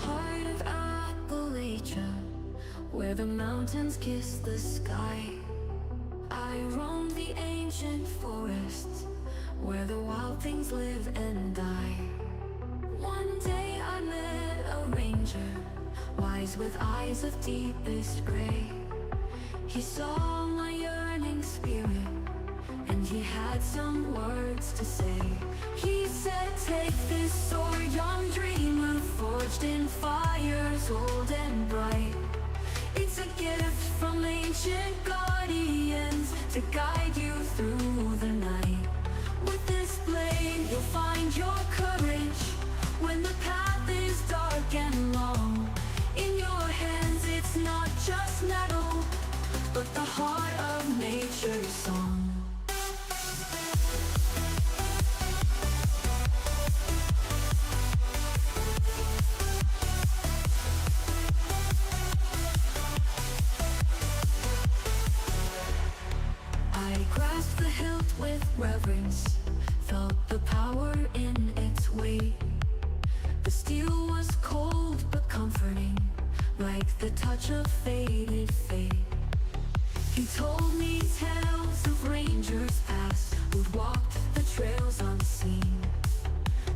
heart of Appalachia, where the mountains kiss the sky. I roam the ancient forests, where the wild things live and die. One day I met a ranger, wise with eyes of deepest gray. He saw my yearning spirit, and he had some words to say. He said, take this sword, young dreamer, forged in fires old and bright. It's a gift from ancient guardians to guide you through the night. With this blade you'll find your courage when the path is dark and long. In your hands it's not just metal, but the heart of nature's song. I grasped the hilt with reverence, felt the power in its weight. The steel was cold but comforting, like the touch of faded fate. He told me tales of rangers past who'd walked the trails unseen,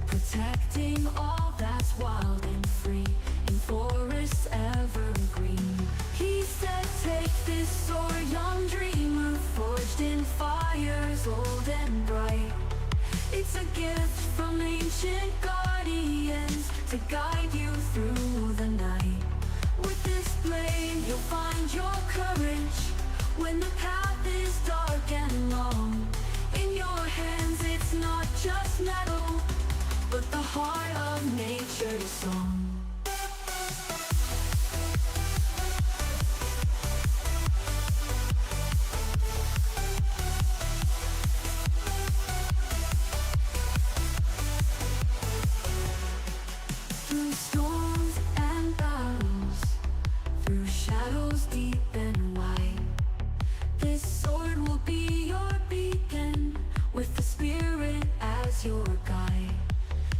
protecting all that's wild and free in forests evergreen. He said, take this sword, young dreamer, forged in fires old and bright. It's a gift from ancient guardians to guide you through the night. With this blade you'll find your courage when the path is dark and long. In your hands it's not just metal, but the heart of nature's song. Through storms and battles, through shadows deep and wide, this sword will be your beacon, with the spirit as your guide.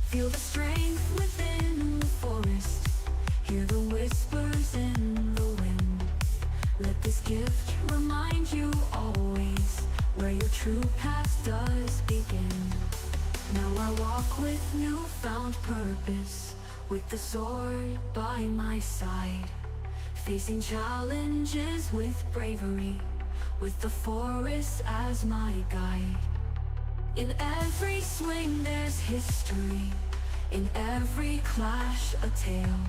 Feel the strength within the forest, hear the whispers in the wind. Let this gift remind you always where your true path does begin. Now I walk with newfound purpose, with the sword by my side, facing challenges with bravery, with the forest as my guide. In every swing there's history, in every clash a tale.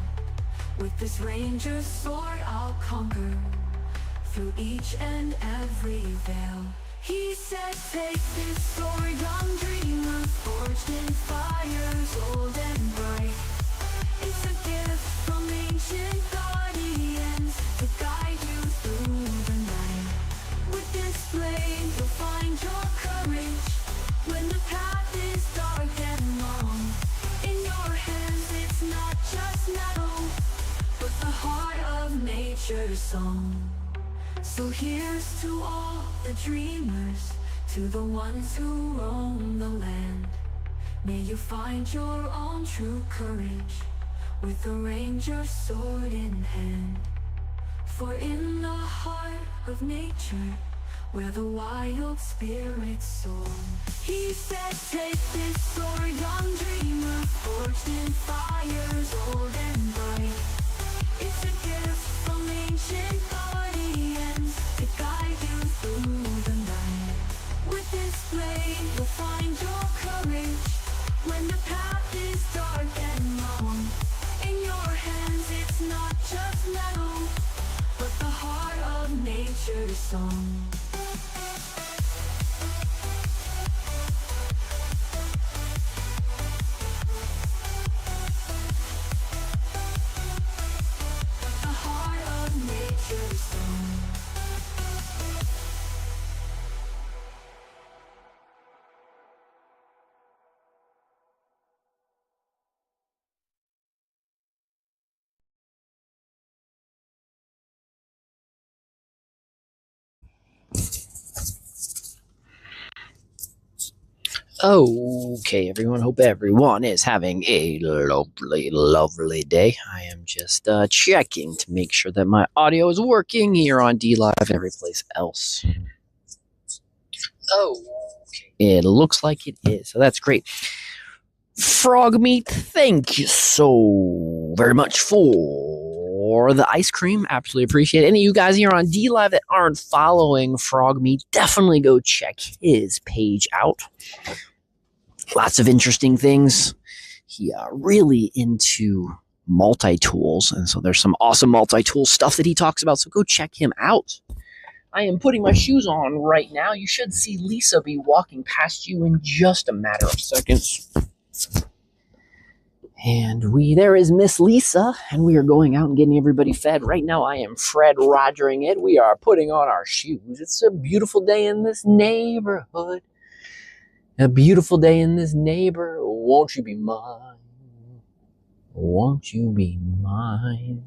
With this ranger's sword I'll conquer, through each and every veil. He said, take this sword, young dreamer, forged in fires old and bright. It's a gift from ancient guardians to guide you through the night. With this blade you'll find your courage when the path is dark and long. In your hands it's not just metal, but the heart of nature's song. So here's to all the dreamers, to the ones who roam the land. May you find your own true courage, with the ranger's sword in hand. For in the heart of nature, where the wild spirits soar, he said, take this sword, young dreamer, forged in fires old and bright. It's a gift from ancient guardians to guide you through the night. With this blade you'll find your courage when the path is dark and long. In your hands it's not just metal, but the heart of nature's song. Okay, everyone. Hope everyone is having a lovely, lovely day. I am just checking to make sure that my audio is working here on D Live and every place else. Oh, it looks like it is. So that's great. Frog meat, thank you so very much for the ice cream. Absolutely appreciate it. Any of you guys here on D Live that aren't following Frog Meat, definitely go check his page out. Lots of interesting things. He really into multi-tools, and so there's some awesome multi-tool stuff that he talks about, so go check him out. I am putting my shoes on right now. You should see Lisa be walking past you in just a matter of seconds. And there is Miss Lisa, and we are going out and getting everybody fed. Right now I am Fred Rogering it. We are putting on our shoes. It's a beautiful day in this neighborhood. A beautiful day in this neighbor. Won't you be mine? Won't you be mine?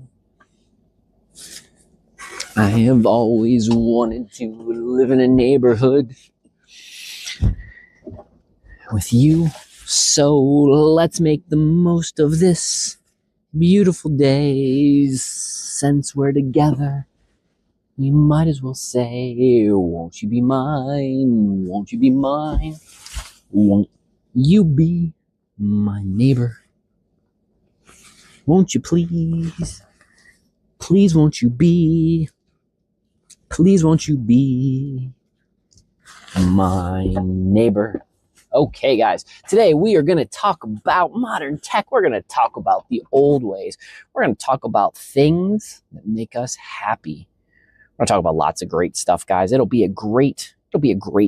I have always wanted to live in a neighborhood with you. So let's make the most of this beautiful day. Since we're together, we might as well say, won't you be mine? Won't you be mine? Won't you be my neighbor? Won't you please? Please won't you be? Please won't you be my neighbor? Okay, guys, today we are going to talk about modern tech. We're going to talk about the old ways. We're going to talk about things that make us happy. We're going to talk about lots of great stuff, guys. It'll be a great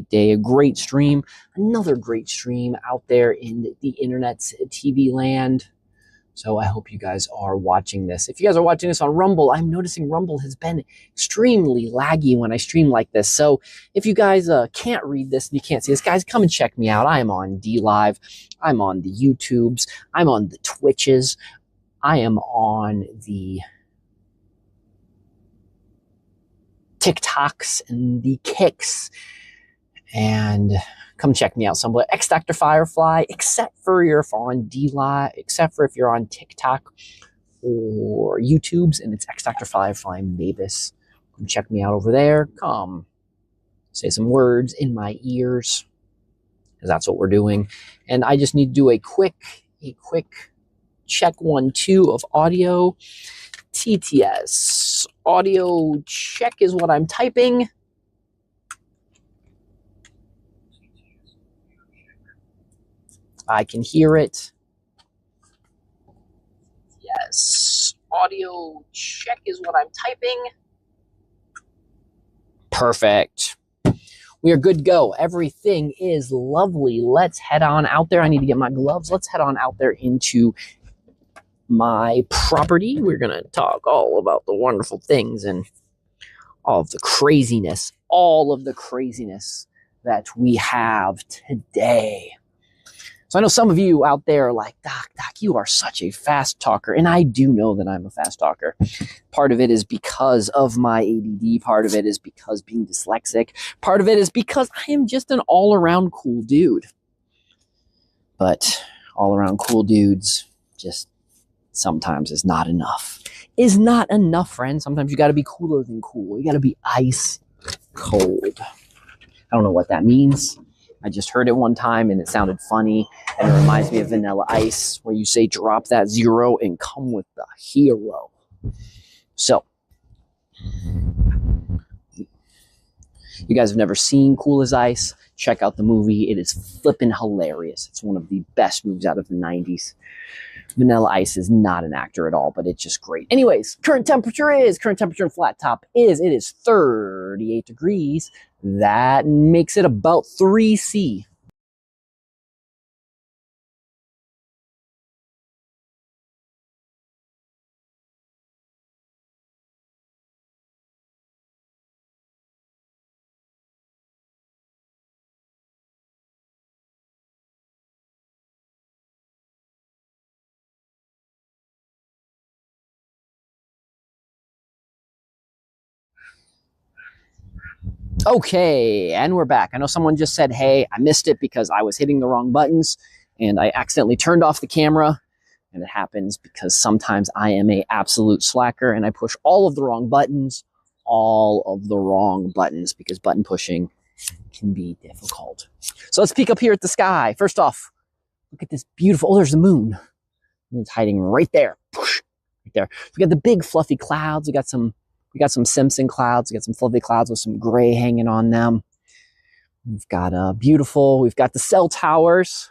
day, a great stream, another great stream out there in the internet's TV land. So I hope you guys are watching this. If you guys are watching this on Rumble, I'm noticing Rumble has been extremely laggy when I stream like this. So if you guys can't read this and you can't see this, guys, come and check me out. I am on D Live. I'm on the YouTubes. I'm on the Twitches. I am on the TikToks and the Kicks. And come check me out somewhere. X Dr. Firefly, except for if you're on D-Live, except for if you're on TikTok or YouTube's, and it's X Dr. Firefly Mavis. Come check me out over there. Come say some words in my ears, because that's what we're doing. And I just need to do a quick check 1, 2 of audio. TTS. Audio check is what I'm typing. I can hear it. Yes. Audio check is what I'm typing. Perfect. We are good to go. Everything is lovely. Let's head on out there. I need to get my gloves. Let's head on out there into my property. We're going to talk all about the wonderful things and all of the craziness that we have today. So I know some of you out there are like, Doc, you are such a fast talker. And I do know that I'm a fast talker. Part of it is because of my ADD. Part of it is because being dyslexic. Part of it is because I am just an all-around cool dude. But all-around cool dudes just sometimes is not enough. Is not enough, friends. Sometimes you got to be cooler than cool. You got to be ice cold. I don't know what that means. I just heard it one time and it sounded funny, and it reminds me of Vanilla Ice, where you say drop that zero and come with the hero. So, you guys have never seen Cool as Ice? Check out the movie. It is flippin' hilarious. It's one of the best movies out of the 90s. Vanilla Ice is not an actor at all, but it's just great. Anyways, current temperature in Flat Top it is 38 degrees. That makes it about 3C. Okay, and we're back. I know someone just said, hey, I missed it because I was hitting the wrong buttons and I accidentally turned off the camera. And it happens because sometimes I am an absolute slacker and I push all of the wrong buttons, because button pushing can be difficult. So let's peek up here at the sky. First off, look at this beautiful, oh, there's the moon. The moon's hiding right there. Right there. We got the big fluffy clouds. We got some Simpson clouds. We got some fluffy clouds with some gray hanging on them. We've got we've got the cell towers.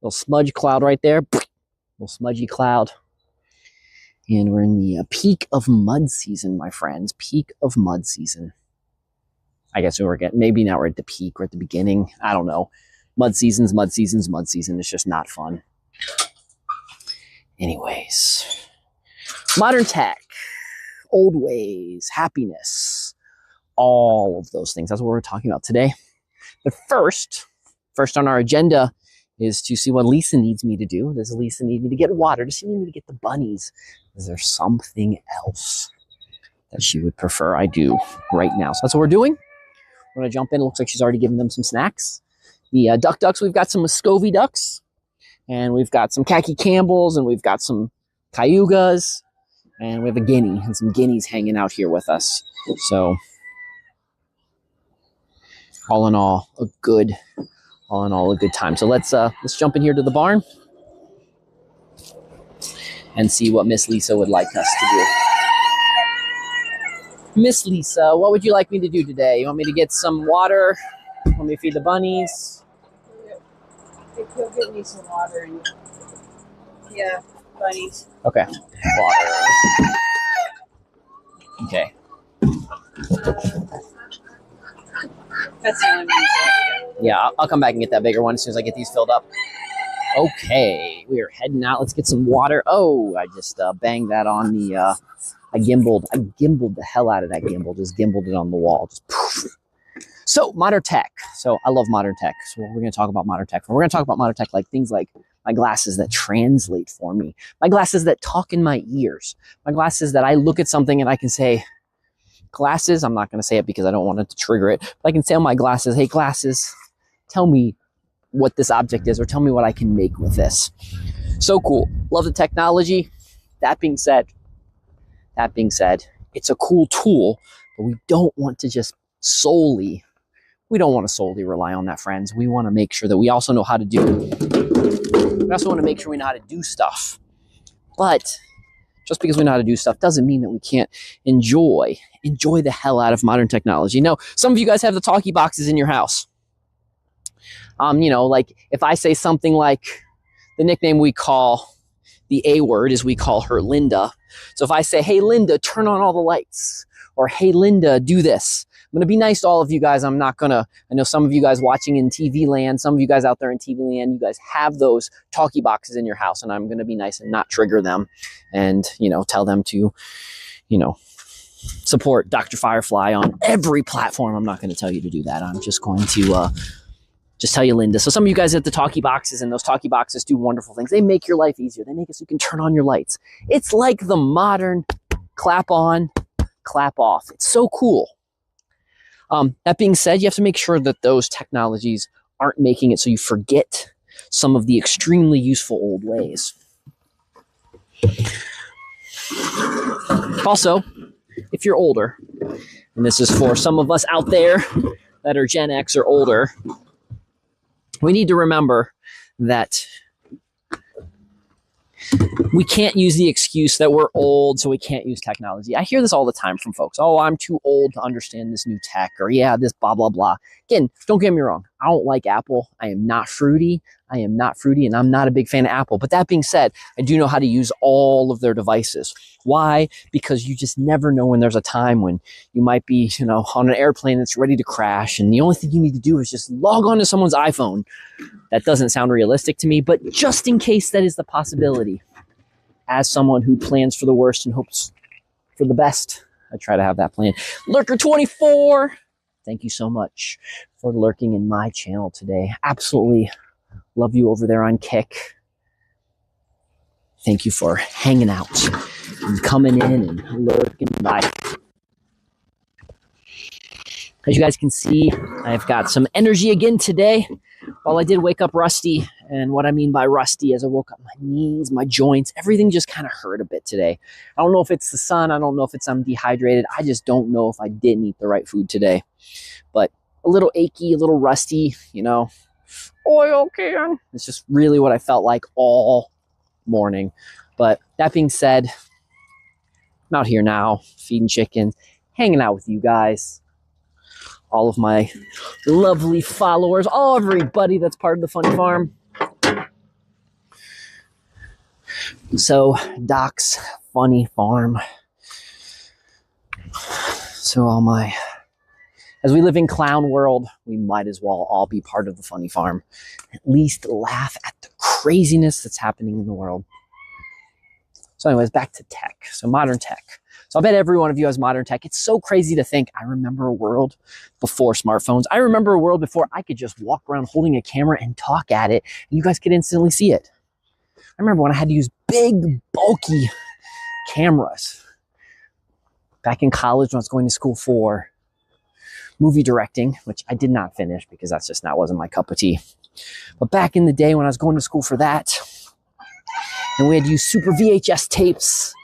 Little smudge cloud right there. Little smudgy cloud. And we're in the peak of mud season, my friends. Peak of mud season. I guess maybe now we're at the peak or at the beginning. I don't know. Mud season. It's just not fun. Anyways. Modern tech. Old ways. Happiness. All of those things. That's what we're talking about today. But first on our agenda is to see what Lisa needs me to do. Does Lisa need me to get water? Does she need me to get the bunnies? Is there something else that she would prefer I do right now? So that's what we're doing. We're going to jump in. It looks like she's already given them some snacks. The ducks, we've got some Muscovy ducks. And we've got some khaki Campbells. And we've got some cayugas. And we have a guinea and some guineas hanging out here with us. So all in all, a good time. So let's jump in here to the barn and see what Miss Lisa would like us to do. Miss Lisa, what would you like me to do today? You want me to get some water? You want me to feed the bunnies? If you'll get me some water and bunnies. Okay. Water. Okay. That's the only one. Yeah, I'll come back and get that bigger one as soon as I get these filled up. Okay, we are heading out. Let's get some water. Oh, I just banged that on the, I gimbaled the hell out of that gimbal. Just gimbaled it on the wall. Just poof. So, modern tech. So, I love modern tech. So, we're going to talk about modern tech. We're going to talk about modern tech like things like my glasses that translate for me. My glasses that talk in my ears. My glasses that I look at something and I can say, glasses, I'm not going to say it because I don't want it to trigger it, but I can say on my glasses, hey, glasses, tell me what this object is or tell me what I can make with this. So cool. Love the technology. That being said, it's a cool tool, but we don't want to solely rely on that, friends. We want to make sure that we also know how to do. We also want to make sure we know how to do stuff. But just because we know how to do stuff doesn't mean that we can't enjoy the hell out of modern technology. Now, some of you guys have the talkie boxes in your house. Like if I say something like the nickname we call the A word is we call her Linda. So if I say, hey, Linda, turn on all the lights, or hey, Linda, do this. I'm going to be nice to all of you guys. I know some of you guys watching in TV land, some of you guys out there in TV land, you guys have those talkie boxes in your house, and I'm going to be nice and not trigger them and, tell them to, support Dr. Firefly on every platform. I'm not going to tell you to do that. I'm just going to just tell you, Linda. So some of you guys have the talkie boxes, and those talkie boxes do wonderful things. They make your life easier. They make it so you can turn on your lights. It's like the modern clap on, clap off. It's so cool. That being said, you have to make sure that those technologies aren't making it so you forget some of the extremely useful old ways. Also, if you're older, and this is for some of us out there that are Gen X or older, we need to remember that we can't use the excuse that we're old, so we can't use technology. I hear this all the time from folks. Oh, I'm too old to understand this new tech, or yeah, this blah, blah, blah. Again, don't get me wrong. I don't like Apple. I am not fruity, and I'm not a big fan of Apple. But that being said, I do know how to use all of their devices. Why? Because you just never know when there's a time when you might be, on an airplane that's ready to crash, and the only thing you need to do is just log on to someone's iPhone. That doesn't sound realistic to me, but just in case that is the possibility, as someone who plans for the worst and hopes for the best, I try to have that plan. Lurker24, thank you so much for lurking in my channel today. Absolutely love you over there on Kick. Thank you for hanging out and coming in and lurking by. As you guys can see, I've got some energy again today. While I did wake up rusty, and what I mean by rusty is I woke up my knees, my joints, everything just kind of hurt a bit today. I don't know if it's the sun. I don't know if it's I'm dehydrated. I just don't know if I didn't eat the right food today. But a little achy, a little rusty, you know, oil can. It's just really what I felt like all morning. But that being said, I'm out here now, feeding chickens, hanging out with you guys. All of my lovely followers, everybody that's part of the Funny Farm. So, Doc's Funny Farm. So as we live in clown world, we might as well all be part of the Funny Farm. At least laugh at the craziness that's happening in the world. So anyways, back to tech. So modern tech. So I bet every one of you has modern tech. It's so crazy to think I remember a world before smartphones. I remember a world before I could just walk around holding a camera and talk at it, and you guys could instantly see it. I remember when I had to use big, bulky cameras. Back in college when I was going to school for movie directing, which I did not finish because that's just wasn't my cup of tea. But back in the day when I was going to school for that, and we had to use super VHS tapes.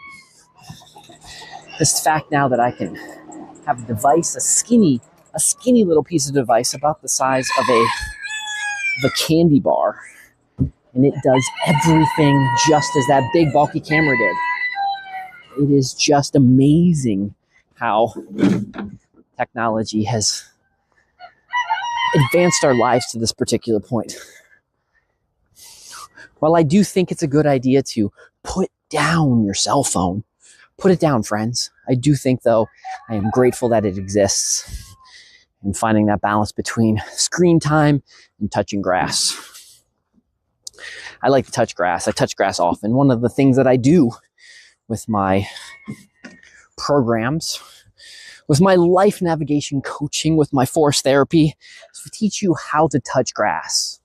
This fact now that I can have a device, a skinny little piece of device about the size of a candy bar, and it does everything just as that big bulky camera did. It is just amazing how technology has advanced our lives to this particular point. While I do think it's a good idea to put down your cell phone, put it down, friends. I do think, though, I am grateful that it exists and finding that balance between screen time and touching grass. I like to touch grass. I touch grass often. One of the things that I do with my programs, with my life navigation coaching, with my forest therapy, is to teach you how to touch grass.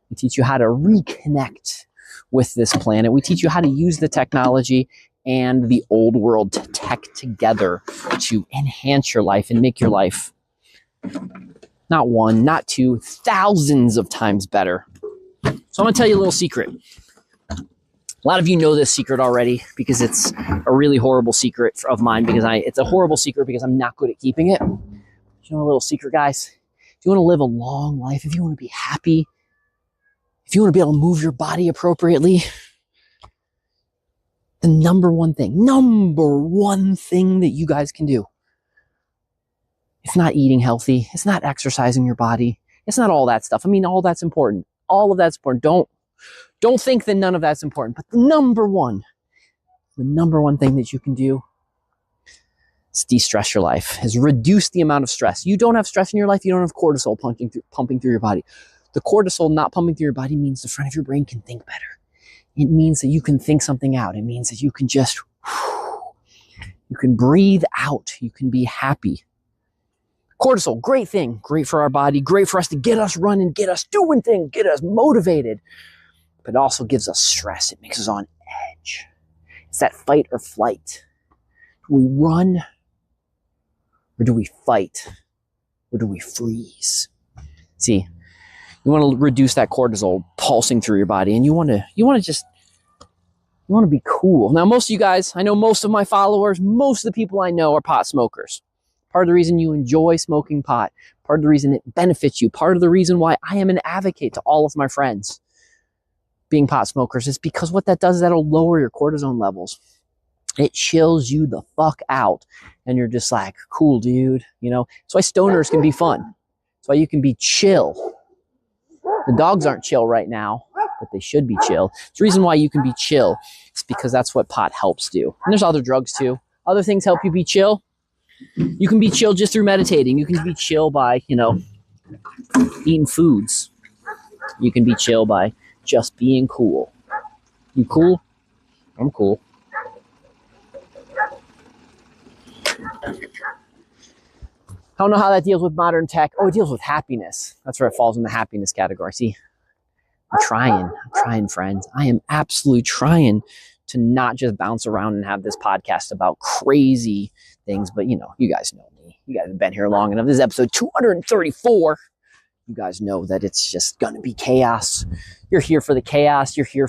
We teach you how to reconnect with this planet. We teach you how to use the technology and the old world tech together to enhance your life and make your life not one, not two, thousands of times better. So I'm going to tell you a little secret. A lot of you know this secret already because it's a really horrible secret of mine it's a horrible secret because I'm not good at keeping it. You know a little secret, guys? If you want to live a long life, if you want to be happy, if you want to be able to move your body appropriately, the number one thing that you guys can do, it's not eating healthy. It's not exercising your body. It's not all that stuff. I mean, all that's important. All of that's important. Don't think that none of that's important. But the number one thing that you can do is de-stress your life, is reduce the amount of stress. You don't have stress in your life. You don't have cortisol pumping through your body. The cortisol not pumping through your body means the front of your brain can think better. It means that you can think something out. It means that you can just, you can breathe out. You can be happy. Cortisol, great thing. Great for our body. Great for us to get us running, get us doing things, get us motivated. But it also gives us stress. It makes us on edge. It's that fight or flight. Do we run? Or do we fight? Or do we freeze? See, you want to reduce that cortisol pulsing through your body, and you want to be cool. Now, most of you guys, I know most of my followers, most of the people I know are pot smokers. Part of the reason you enjoy smoking pot, part of the reason it benefits you, part of the reason why I am an advocate to all of my friends being pot smokers is because what that does is that'll lower your cortisone levels. It chills you the fuck out, and you're just like, cool, dude. You know, that's why stoners can be fun. That's why you can be chill. The dogs aren't chill right now, but they should be chill. The reason why you can be chill is because that's what pot helps do. And there's other drugs too. Other things help you be chill. You can be chill just through meditating. You can be chill by, eating foods. You can be chill by just being cool. You cool? I'm cool. I don't know how that deals with modern tech. Oh, it deals with happiness. That's where it falls in the happiness category. See, I'm trying, friends. I am absolutely trying to not just bounce around and have this podcast about crazy things, but you guys know me. me. You guys have been here long enough. This is episode 234. You guys know that it's just going to be chaos. You're here for the chaos. You're here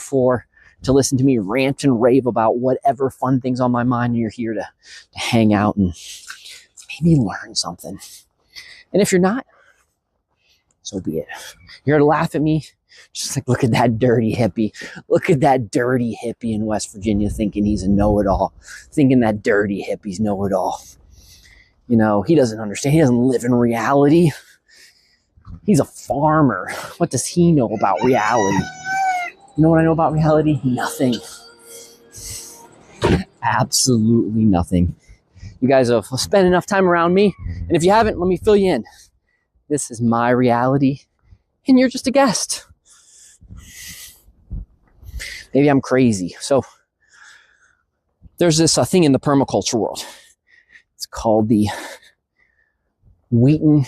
to listen to me rant and rave about whatever fun things on my mind. And you're here to hang out and maybe learn something. And if you're not, so be it. You're here to laugh at me. Just like, look at that dirty hippie. Look at that dirty hippie in West Virginia thinking he's a know-it-all. Thinking that dirty hippie's know-it-all. You know, he doesn't understand. He doesn't live in reality. He's a farmer. What does he know about reality? You know what I know about reality? Nothing. Absolutely nothing. You guys have spent enough time around me. And if you haven't, let me fill you in. This is my reality. And you're just a guest. Maybe I'm crazy. So there's this thing in the permaculture world. It's called the Wheaton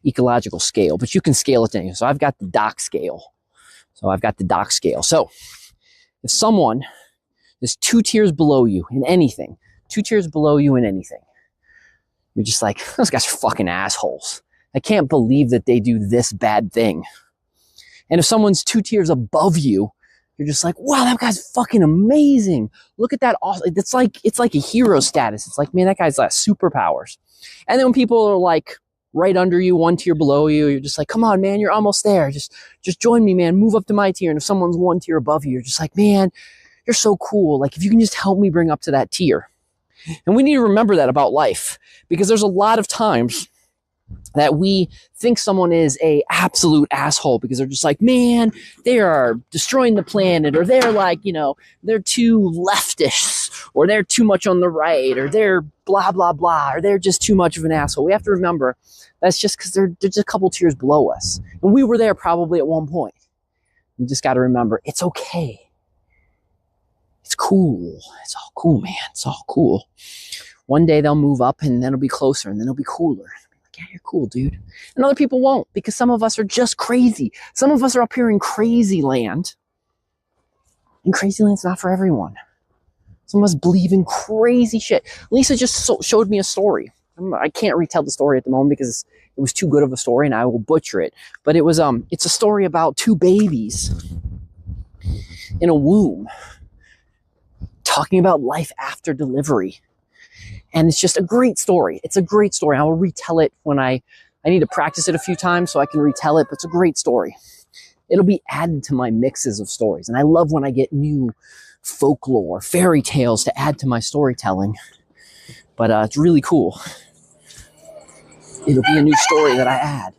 ecological scale, but you can scale it to anything. So I've got the dock scale. So if someone is 2 tiers below you in anything, 2 tiers below you in anything, you're just like, those guys are fucking assholes. I can't believe that they do this bad thing. And if someone's 2 tiers above you, you're just like, wow, that guy's fucking amazing. Look at that. It's like a hero status. It's like, man, that guy's got superpowers. And then when people are like right under you, 1 tier below you, you're just like, come on, man, you're almost there. Just join me, man. Move up to my tier. And if someone's 1 tier above you, you're just like, man, you're so cool. Like, if you can just help me bring up to that tier. And we need to remember that about life, because there's a lot of times that we think someone is a absolute asshole because they're just like, man, they are destroying the planet, or they're like, you know, they're too leftish, or they're too much on the right, or they're blah, blah, blah, or they're just too much of an asshole. We have to remember that's just because they're just a couple tiers below us. And we were there probably at one point. We just got to remember it's okay. It's cool. It's all cool, man. It's all cool. One day they'll move up, and then it'll be closer, and then it'll be cooler. Yeah, you're cool, dude. And other people won't, because some of us are just crazy. Some of us are up here in crazy land. And crazy land's not for everyone. Some of us believe in crazy shit. Lisa just showed me a story. I can't retell the story at the moment because it was too good of a story and I will butcher it. But it was it's a story about 2 babies in a womb talking about life after delivery. And it's just a great story. It's a great story. I will retell it when I need to practice it a few times so I can retell it, but it's a great story. It'll be added to my mixes of stories. And I love when I get new folklore, fairy tales to add to my storytelling. But it's really cool. It'll be a new story that I add.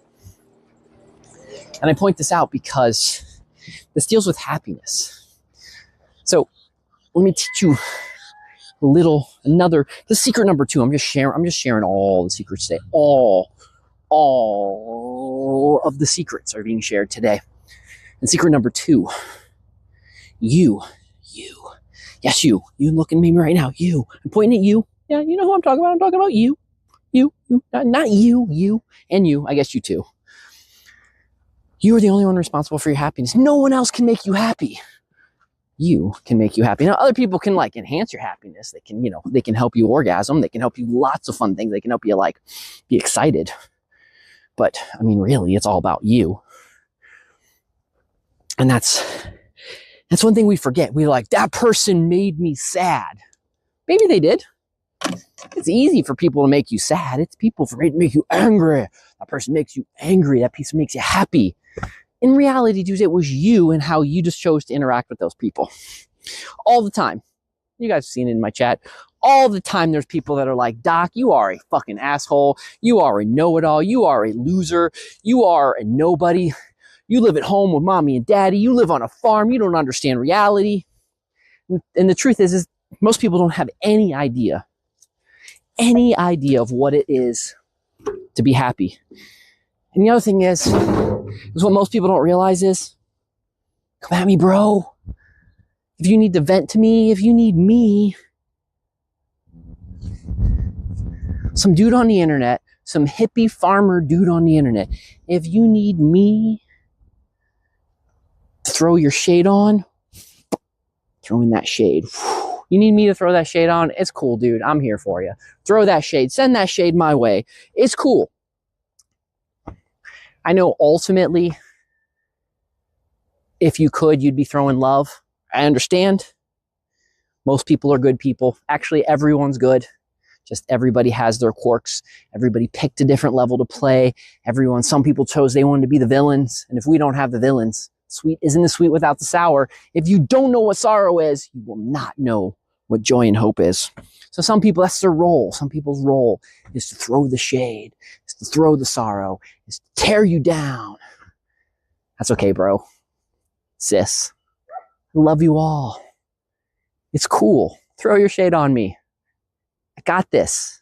And I point this out because this deals with happiness. So let me teach you the secret number 2. I'm just sharing all the secrets today. All of the secrets are being shared today. And secret number 2, you, yes, you looking at me right now, you, I'm pointing at you. Yeah, you know who I'm talking about. I'm talking about you, not you, and you, I guess you too. You are the only one responsible for your happiness. No one else can make you happy. You can make you happy. Now, other people can like enhance your happiness. They can, they can help you orgasm. They can help you lots of fun things. They can help you like be excited. But I mean, really, it's all about you. And that's one thing we forget. We're like, that person made me sad. Maybe they did. It's easy for people to make you sad. It's people for to make you angry. That person makes you angry. That person makes you happy. In reality, dude, it was you and how you just chose to interact with those people. All the time. You guys have seen it in my chat. All the time there's people that are like, Doc, you are a fucking asshole. You are a know-it-all. You are a loser. You are a nobody. You live at home with mommy and daddy. You live on a farm. You don't understand reality. And the truth is most people don't have any idea of what it is to be happy. And the other thing is what most people don't realize is, come at me, bro. If you need to vent to me, if you need me, some dude on the internet, some hippie farmer dude on the internet, if you need me, throw your shade on, throw in that shade. You need me to throw that shade on? It's cool, dude. I'm here for you. Throw that shade. Send that shade my way. It's cool. I know ultimately, if you could, you'd be throwing love. I understand. Most people are good people. Actually, everyone's good. Just everybody has their quirks. Everybody picked a different level to play. Some people chose they wanted to be the villains. And if we don't have the villains, sweet isn't as sweet without the sour. If you don't know what sorrow is, you will not know what joy and hope is. So some people, that's their role. Some people's role is to throw the shade, is to throw the sorrow, is to tear you down. That's okay, bro. Sis. I love you all. It's cool. Throw your shade on me. I got this.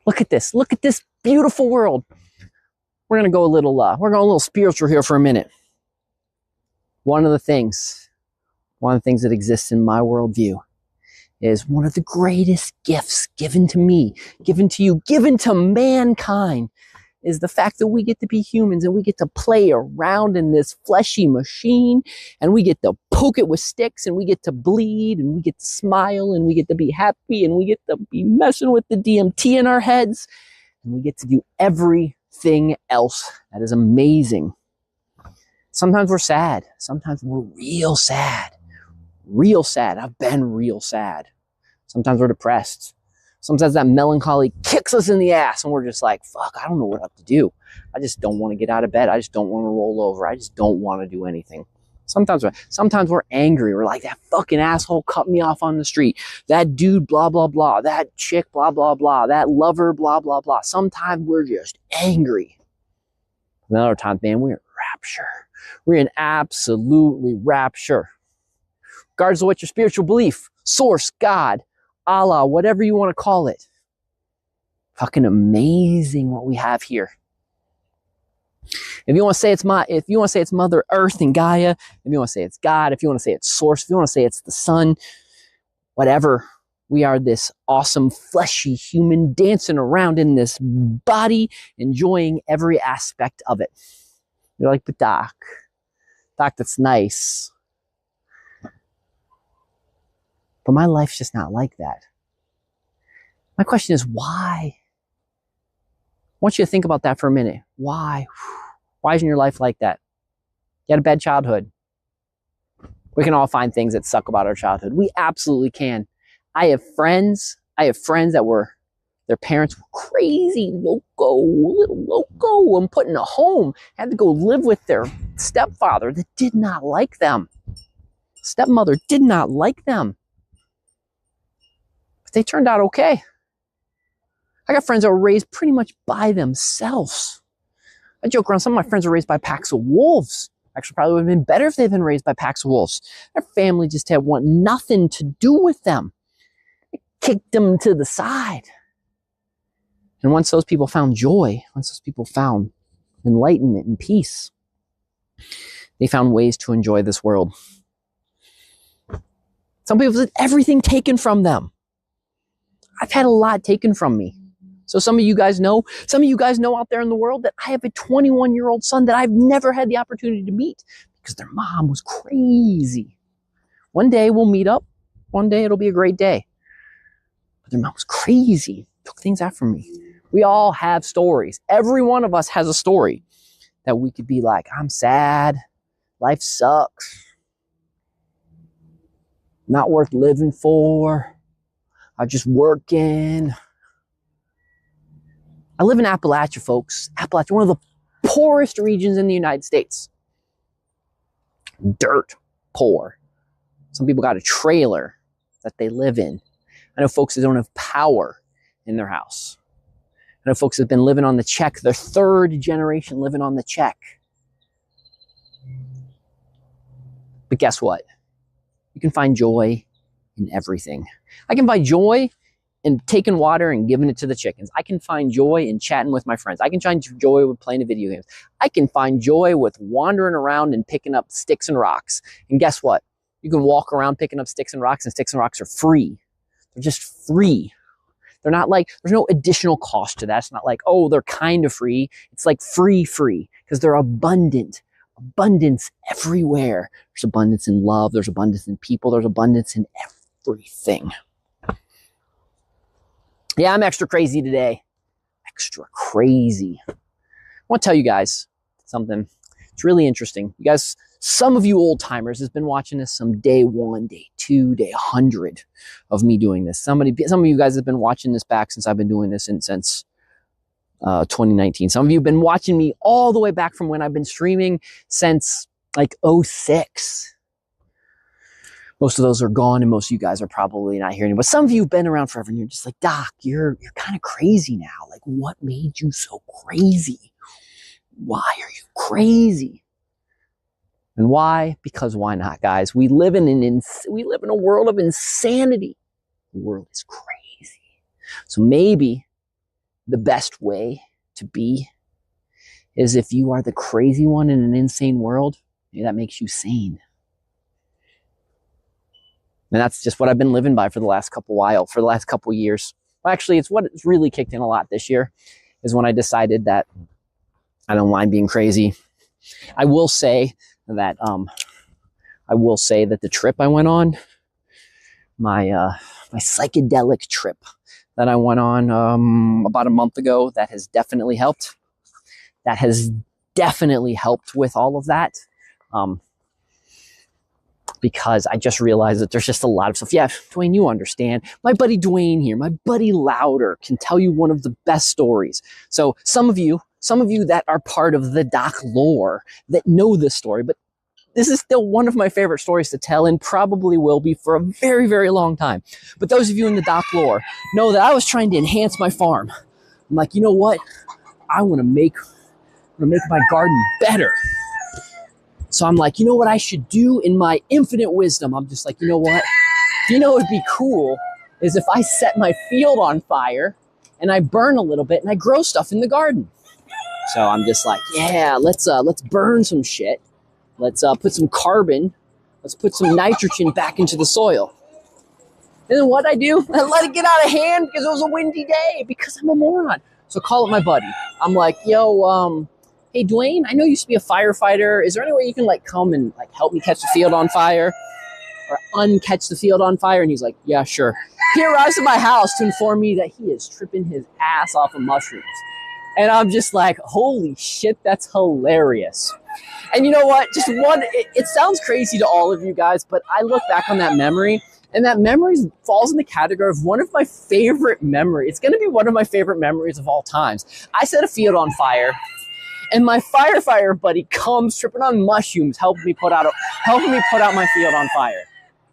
Look at this. Look at this beautiful world. We're going to go a little spiritual here for a minute. One of the things that exists in my worldview is one of the greatest gifts given to me, given to you, given to mankind, is the fact that we get to be humans and we get to play around in this fleshy machine and we get to poke it with sticks and we get to bleed and we get to smile and we get to be happy and we get to be messing with the DMT in our heads and we get to do everything else that is amazing. Sometimes we're sad. Sometimes we're real sad. Real sad. I've been real sad. Sometimes we're depressed. Sometimes that melancholy kicks us in the ass and we're just like, fuck, I don't know what to do. I just don't want to get out of bed. I just don't want to roll over. I just don't want to do anything. Sometimes we're angry. We're like, that fucking asshole cut me off on the street. That dude, blah, blah, blah. That chick, blah, blah, blah. That lover, blah, blah, blah. Sometimes we're just angry. And other times, man, we're in rapture. We're in absolutely rapture. Regardless of what your spiritual belief, source, God, Allah, whatever you want to call it. Fucking amazing what we have here. If you want to say it's Mother Earth and Gaia, if you want to say it's God, if you want to say it's Source, if you want to say it's the sun, whatever, we are this awesome fleshy human dancing around in this body, enjoying every aspect of it. You're like, but Doc, that's nice. But my life's just not like that. My question is, why? I want you to think about that for a minute. Why? Why isn't your life like that? You had a bad childhood. We can all find things that suck about our childhood. We absolutely can. I have friends that their parents were crazy, little loco, and put in a home, had to go live with their stepfather that did not like them. Stepmother did not like them. But they turned out okay. I got friends that were raised pretty much by themselves. I joke around, some of my friends were raised by packs of wolves. Actually, probably would have been better if they'd been raised by packs of wolves. Their family just had want nothing to do with them. It kicked them to the side. And once those people found joy, once those people found enlightenment and peace, they found ways to enjoy this world. Some people had everything taken from them. I've had a lot taken from me. So some of you guys know out there in the world that I have a 21-year-old son that I've never had the opportunity to meet because their mom was crazy. One day we'll meet up. One day it'll be a great day. But their mom was crazy. Took things out from me. We all have stories. Every one of us has a story that we could be like, I'm sad. Life sucks. Not worth living for. I'm just working. I live in Appalachia, folks. Appalachia, one of the poorest regions in the United States. Dirt poor. Some people got a trailer that they live in. I know folks that don't have power in their house. I know folks that have been living on the check, their third generation living on the check. But guess what? You can find joy in everything. I can find joy in taking water and giving it to the chickens. I can find joy in chatting with my friends. I can find joy with playing video games. I can find joy with wandering around and picking up sticks and rocks. And guess what? You can walk around picking up sticks and rocks are free. They're just free. They're not like, there's no additional cost to that. It's not like, oh, they're kind of free. It's like free, because they're abundant abundance everywhere. There's abundance in love. There's abundance in people. There's abundance in everything. Yeah, I'm extra crazy today. Extra crazy. I want to tell you guys something. It's really interesting. You guys, some of you old timers has been watching this some day 1, day 2, day 100 of me doing this. Some of you guys have been watching this back since I've been doing this since 2019. Some of you have been watching me all the way back from when I've been streaming since like 06. Most of those are gone, and most of you guys are probably not hearing it. But some of you have been around forever, and you're just like, Doc, you're kind of crazy now. Like, what made you so crazy? Why are you crazy? And why? Because why not, guys? We live in a world of insanity. The world is crazy. So maybe the best way to be is if you are the crazy one in an insane world, maybe that makes you sane. And that's just what I've been living by for the last couple years. Well, actually, it's what it's really kicked in a lot this year is when I decided that I don't mind being crazy. I will say that the trip I went on, my psychedelic trip that I went on about a month ago, that has definitely helped. That has definitely helped with all of that. Because I just realized that there's just a lot of stuff. Yeah, Dwayne, you understand. My buddy Dwayne here, my buddy Louder can tell you one of the best stories. So some of you that are part of the Doc lore that know this story, but this is still one of my favorite stories to tell and probably will be for a very, very long time. But those of you in the Doc lore know that I was trying to enhance my farm. I'm like, you know what? I want to make my garden better. So I'm like, you know what I should do in my infinite wisdom? I'm just like, you know what? You know what would be cool is if I set my field on fire and I burn a little bit and I grow stuff in the garden. So I'm just like, yeah, let's burn some shit. Let's put some carbon. Let's put some nitrogen back into the soil. And then what I do? I let it get out of hand because it was a windy day because I'm a moron. So call up my buddy. I'm like, yo, hey, Dwayne, I know you used to be a firefighter. Is there any way you can come and help me catch the field on fire or uncatch the field on fire? And he's like, yeah, sure. He arrives at my house to inform me that he is tripping his ass off of mushrooms. And I'm just like, holy shit, that's hilarious. And you know what? It sounds crazy to all of you guys, but I look back on that memory, and that memory falls in the category of one of my favorite memories. It's going to be one of my favorite memories of all times. I set a field on fire. And my firefighter buddy comes tripping on mushrooms, helping me put out my field on fire.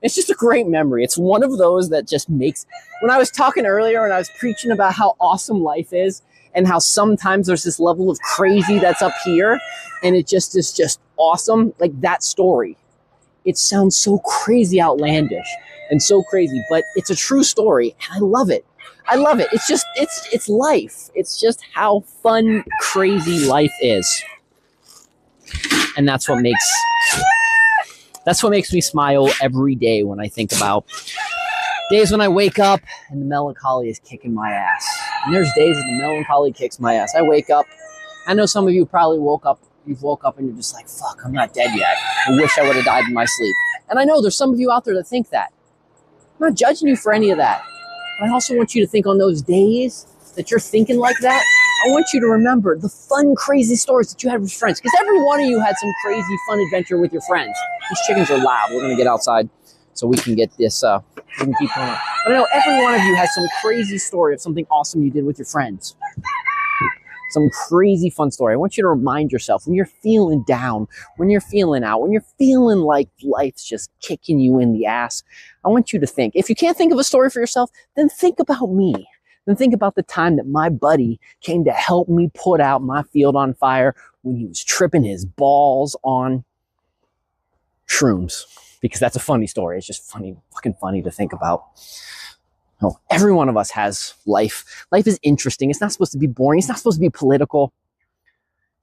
It's just a great memory. It's one of those that just makes, when I was talking earlier and I was preaching about how awesome life is and how sometimes there's this level of crazy that's up here and it just is just awesome. Like that story. It sounds so crazy outlandish and so crazy, but it's a true story and I love it. I love it. It's just, it's life. It's just how fun, crazy life is. And that's what makes me smile every day when I think about days when I wake up and the melancholy is kicking my ass. And there's days when the melancholy kicks my ass. I wake up. I know some of you probably woke up and you're just like, fuck, I'm not dead yet. I wish I would have died in my sleep. And I know there's some of you out there that think that. I'm not judging you for any of that. But I also want you to think on those days that you're thinking like that. I want you to remember the fun, crazy stories that you had with friends. Because every one of you had some crazy, fun adventure with your friends. These chickens are loud. We're going to get outside so we can get this, we can keep going on. But I know every one of you has some crazy story of something awesome you did with your friends. Some crazy fun story. I want you to remind yourself when you're feeling down, when you're feeling out, when you're feeling like life's just kicking you in the ass, I want you to think. If you can't think of a story for yourself, then think about me. Then think about the time that my buddy came to help me put out my field on fire when he was tripping his balls on shrooms. Because that's a funny story. It's just funny, fucking funny to think about. Oh, every one of us has life. Life is interesting. It's not supposed to be boring. It's not supposed to be political.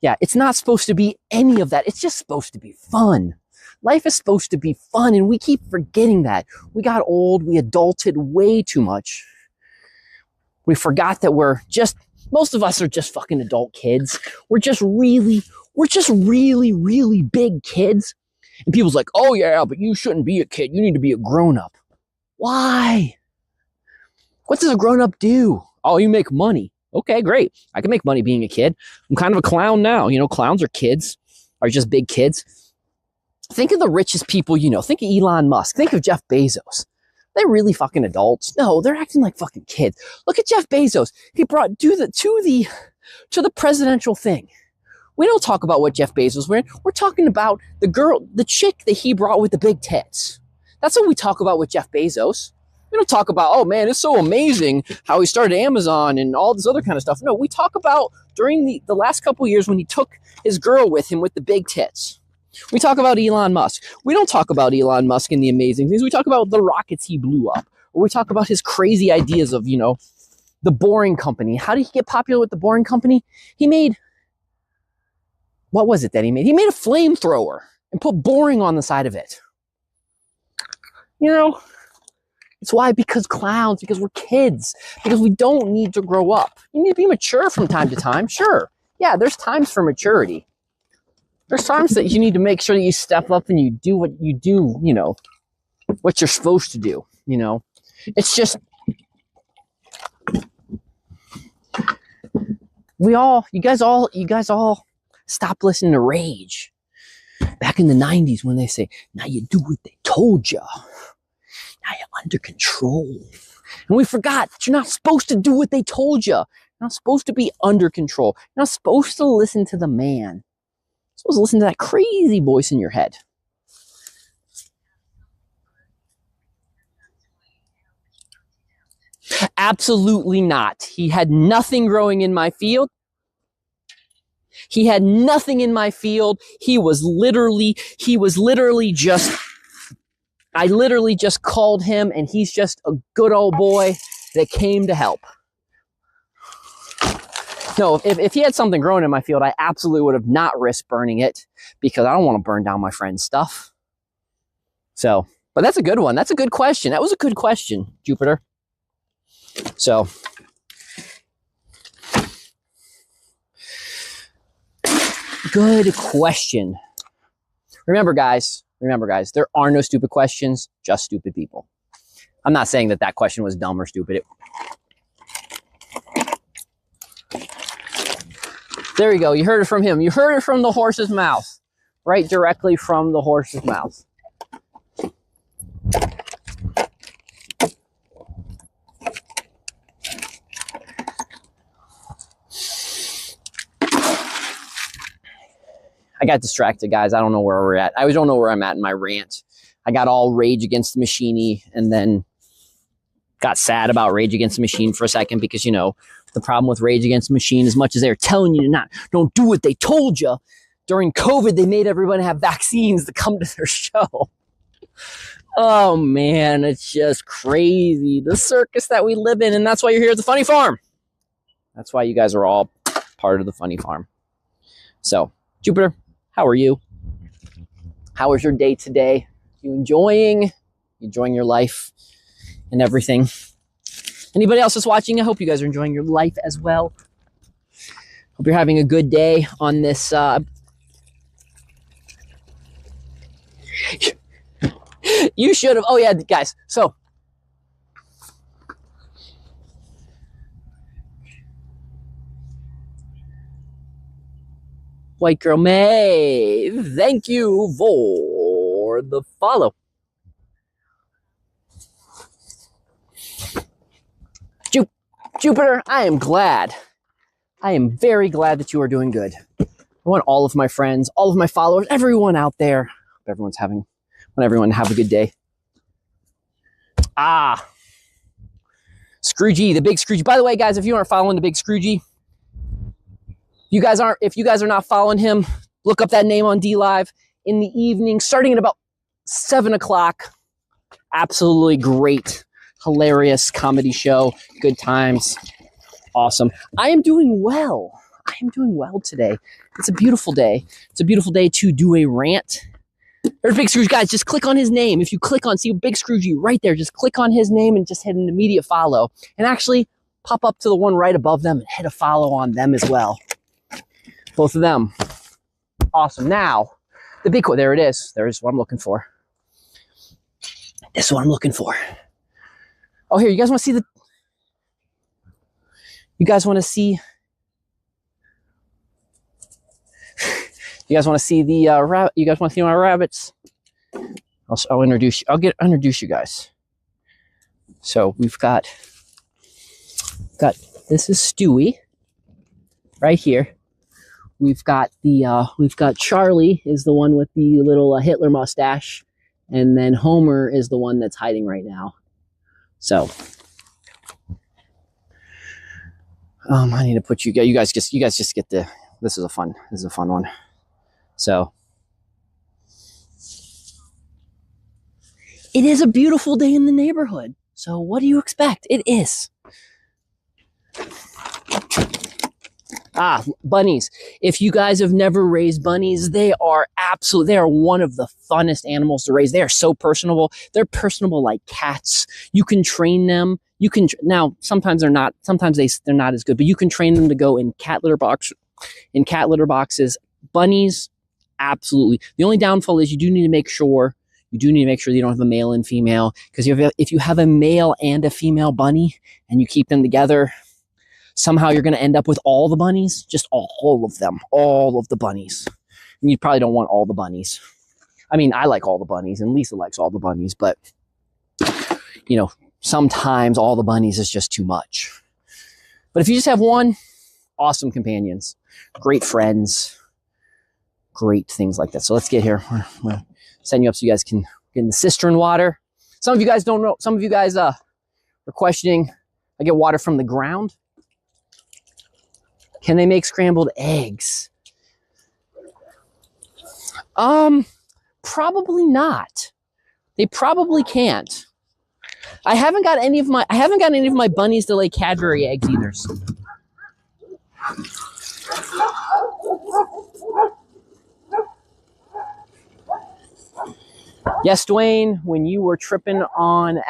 Yeah, it's not supposed to be any of that. It's just supposed to be fun. Life is supposed to be fun, and we keep forgetting that. We got old. We adulted way too much. We forgot that most of us are just fucking adult kids. We're just really, We're just really, really big kids. And people's like, oh yeah, but you shouldn't be a kid. You need to be a grown-up. Why? What does a grown-up do? Oh, you make money. Okay, great. I can make money being a kid. I'm kind of a clown now. You know, clowns are kids, are just big kids. Think of the richest people you know. Think of Elon Musk. Think of Jeff Bezos. They're really fucking adults. No, they're acting like fucking kids. Look at Jeff Bezos. He brought to the presidential thing. We don't talk about what Jeff Bezos was wearing. We're talking about the chick that he brought with the big tits. That's what we talk about with Jeff Bezos. We don't talk about, oh man, it's so amazing how he started Amazon and all this other kind of stuff. No, we talk about during the last couple of years when he took his girl with him with the big tits. We talk about Elon Musk. We don't talk about Elon Musk and the amazing things. We talk about the rockets he blew up. Or we talk about his crazy ideas of, the Boring Company. How did he get popular with the Boring Company? What was it that he made? He made a flamethrower and put boring on the side of it. It's why, because we're kids, because we don't need to grow up. You need to be mature from time to time, sure. Yeah, there's times for maturity. There's times that you need to make sure that you step up and you do what you do, what you're supposed to do, It's just, you guys all stop listening to Rage. Back in the 90s when they say, now you do what they told you. Now you're under control. And we forgot that you're not supposed to do what they told you. You're not supposed to be under control. You're not supposed to listen to the man. You're supposed to listen to that crazy voice in your head. Absolutely not. He had nothing growing in my field. He had nothing in my field. He was literally just, I literally just called him and he's just a good old boy that came to help. No, if he had something growing in my field, I absolutely would have not risked burning it because I don't want to burn down my friend's stuff. So, but that's a good one. That's a good question. That was a good question, Jupiter. So, good question. Remember, guys, there are no stupid questions, just stupid people. I'm not saying that question was dumb or stupid. There you go. You heard it from him. You heard it from the horse's mouth. Right directly from the horse's mouth. I got distracted, guys. I don't know where we're at. I don't know where I'm at in my rant. I got all Rage Against the Machine-y and then got sad about Rage Against the Machine for a second because, the problem with Rage Against the Machine, as much as they're telling you don't do what they told you, during COVID, they made everybody have vaccines to come to their show. Oh, man, it's just crazy. The circus that we live in, and that's why you're here at the Funny Farm. That's why you guys are all part of the Funny Farm. So, Jupiter, how are you? How was your day today? You enjoying your life and everything? Anybody else that's watching, I hope you guys are enjoying your life as well. Hope you're having a good day on this. You should have. Oh, yeah, guys. So, White Girl May, thank you for the follow. Jupiter, I am glad. I am very glad that you are doing good. I want all of my friends, all of my followers, everyone out there. I want everyone to have a good day. Scroogey, the big Scroogey. By the way, guys, if you aren't following the big Scroogey, if you guys are not following him, look up that name on DLive in the evening, starting at about 7 o'clock. Absolutely great, hilarious comedy show. Good times. Awesome. I am doing well. Today. It's a beautiful day. It's a beautiful day to do a rant. There's Big Scrooge. Guys, just click on his name. If you see Big Scroogey right there, just click on his name and just hit an immediate follow. And actually pop up to the one right above them and hit a follow on them as well. Both of them. Awesome. Now, the big one, there it is. There's what I'm looking for. This is what I'm looking for. Oh, here, you guys want to see the, you guys want to see, you guys want to see the rabbit, you guys want to see my rabbits? I'll introduce you, introduce you guys. So we've got, this is Stewie right here. We've got Charlie is the one with the little Hitler mustache, and then Homer is the one that's hiding right now. So, I need to put you guys just get the. This is a fun one. So, it is a beautiful day in the neighborhood. So, what do you expect? It is. Bunnies. If you guys have never raised bunnies, they are one of the funnest animals to raise. They are so personable. They're personable like cats. You can train them. Now, sometimes they're not as good, but you can train them to go in cat litter boxes. Bunnies, absolutely. The only downfall is you do need to make sure you don't have a male and female, because if you have a male and a female bunny and you keep them together, somehow you're going to end up with all the bunnies, just all of them, all of the bunnies. And you probably don't want all the bunnies. I mean, I like all the bunnies, and Lisa likes all the bunnies, but, you know, sometimes all the bunnies is just too much. But if you just have one, awesome companions, great friends, great things like that. So let's get here. I'm going to send you up so you guys can get in the cistern water. Some of you guys don't know. Some of you guys are questioning, I get water from the ground. Can they make scrambled eggs? Probably not. They probably can't. I haven't got any of my bunnies to lay Cadbury eggs either. So. Yes, Dwayne, when you were tripping on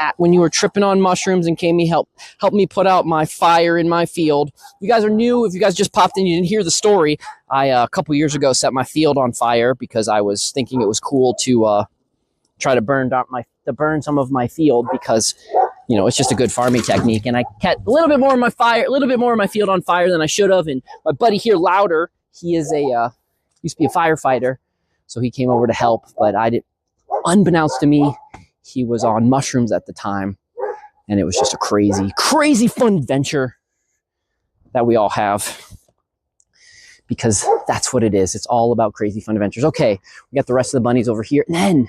mushrooms and came help me put out my fire in my field. You guys are new. If you guys just popped in, you didn't hear the story. I a couple years ago set my field on fire because I was thinking it was cool to try to burn some of my field, because you know it's just a good farming technique. And I kept a little bit more of my field on fire than I should have. And my buddy here, Louder, he is used to be a firefighter, so he came over to help. But I didn't. Unbeknownst to me, he was on mushrooms at the time, and it was just a crazy fun adventure that we all have, because that's what it is. It's all about crazy fun adventures. Okay, we got the rest of the bunnies over here, and then,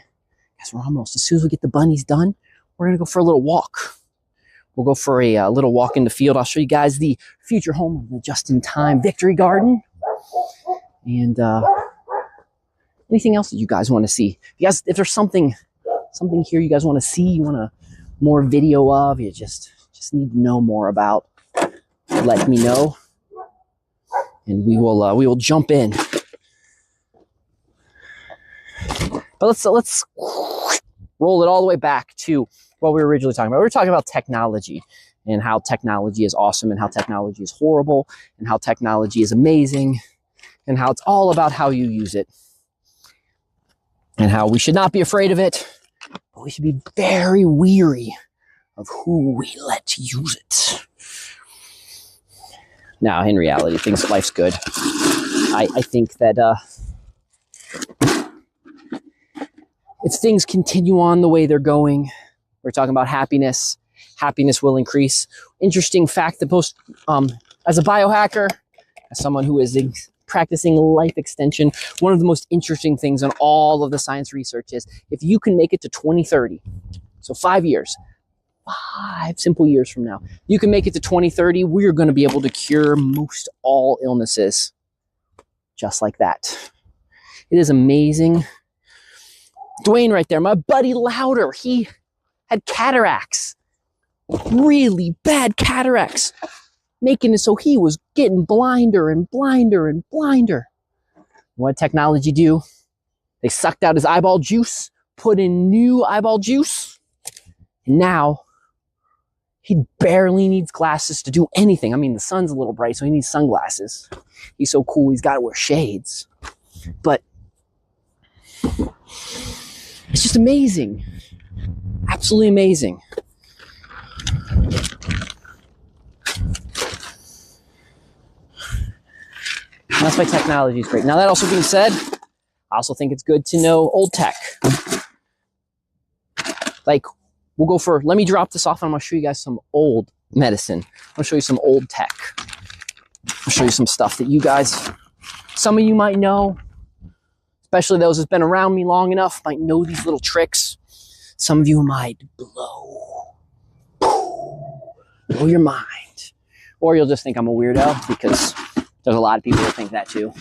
guys, as soon as we get the bunnies done, we're gonna go for a little walk. We'll go for a little walk in the field. I'll show you guys the future home of the Just-in-Time Victory Garden, and anything else that you guys want to see? If there's something here you guys want to see, you want more video of, you just need to know more about, let me know, and we will jump in. But let's roll it all the way back to what we were originally talking about. We were talking about technology, and how technology is awesome, and how technology is horrible, and how technology is amazing, and how it's all about how you use it. And how we should not be afraid of it, but we should be very weary of who we let use it. Now, in reality, life's good. I think that if things continue on the way they're going, we're talking about happiness will increase. Interesting fact that as a biohacker, as someone who is practicing life extension, one of the most interesting things in all of the science research is if you can make it to 2030, so 5 years, 5 simple years from now, you can make it to 2030, we're going to be able to cure most all illnesses just like that. It is amazing. Dwayne right there, my buddy Louder, he had cataracts, really bad cataracts, making it so he was getting blinder and blinder and blinder. What did technology do? They sucked out his eyeball juice, put in new eyeball juice, and now he barely needs glasses to do anything. I mean, the sun's a little bright, so he needs sunglasses. He's so cool, he's got to wear shades. But it's just amazing. Absolutely amazing. And that's why technology is great. Now, that also being said, I also think it's good to know old tech. Like, we'll go for, let me drop this off and I'm going to show you guys some old medicine. I'm going to show you some old tech. I'll show you some stuff that you guys, some of you might know, especially those that's been around me long enough, might know these little tricks. Some of you might blow your mind. Or you'll just think I'm a weirdo, because there's a lot of people who think that too.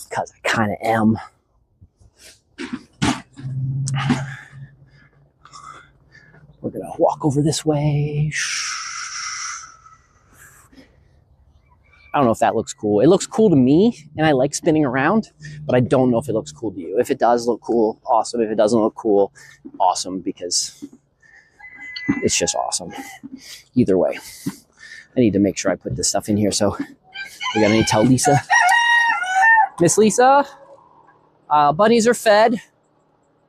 Because I kind of am. We're going to walk over this way. I don't know if that looks cool. It looks cool to me, and I like spinning around, but I don't know if it looks cool to you. If it does look cool, awesome. If it doesn't look cool, awesome, because it's just awesome. Either way, I need to make sure I put this stuff in here. So we gotta need to tell Lisa. Miss Lisa, bunnies are fed.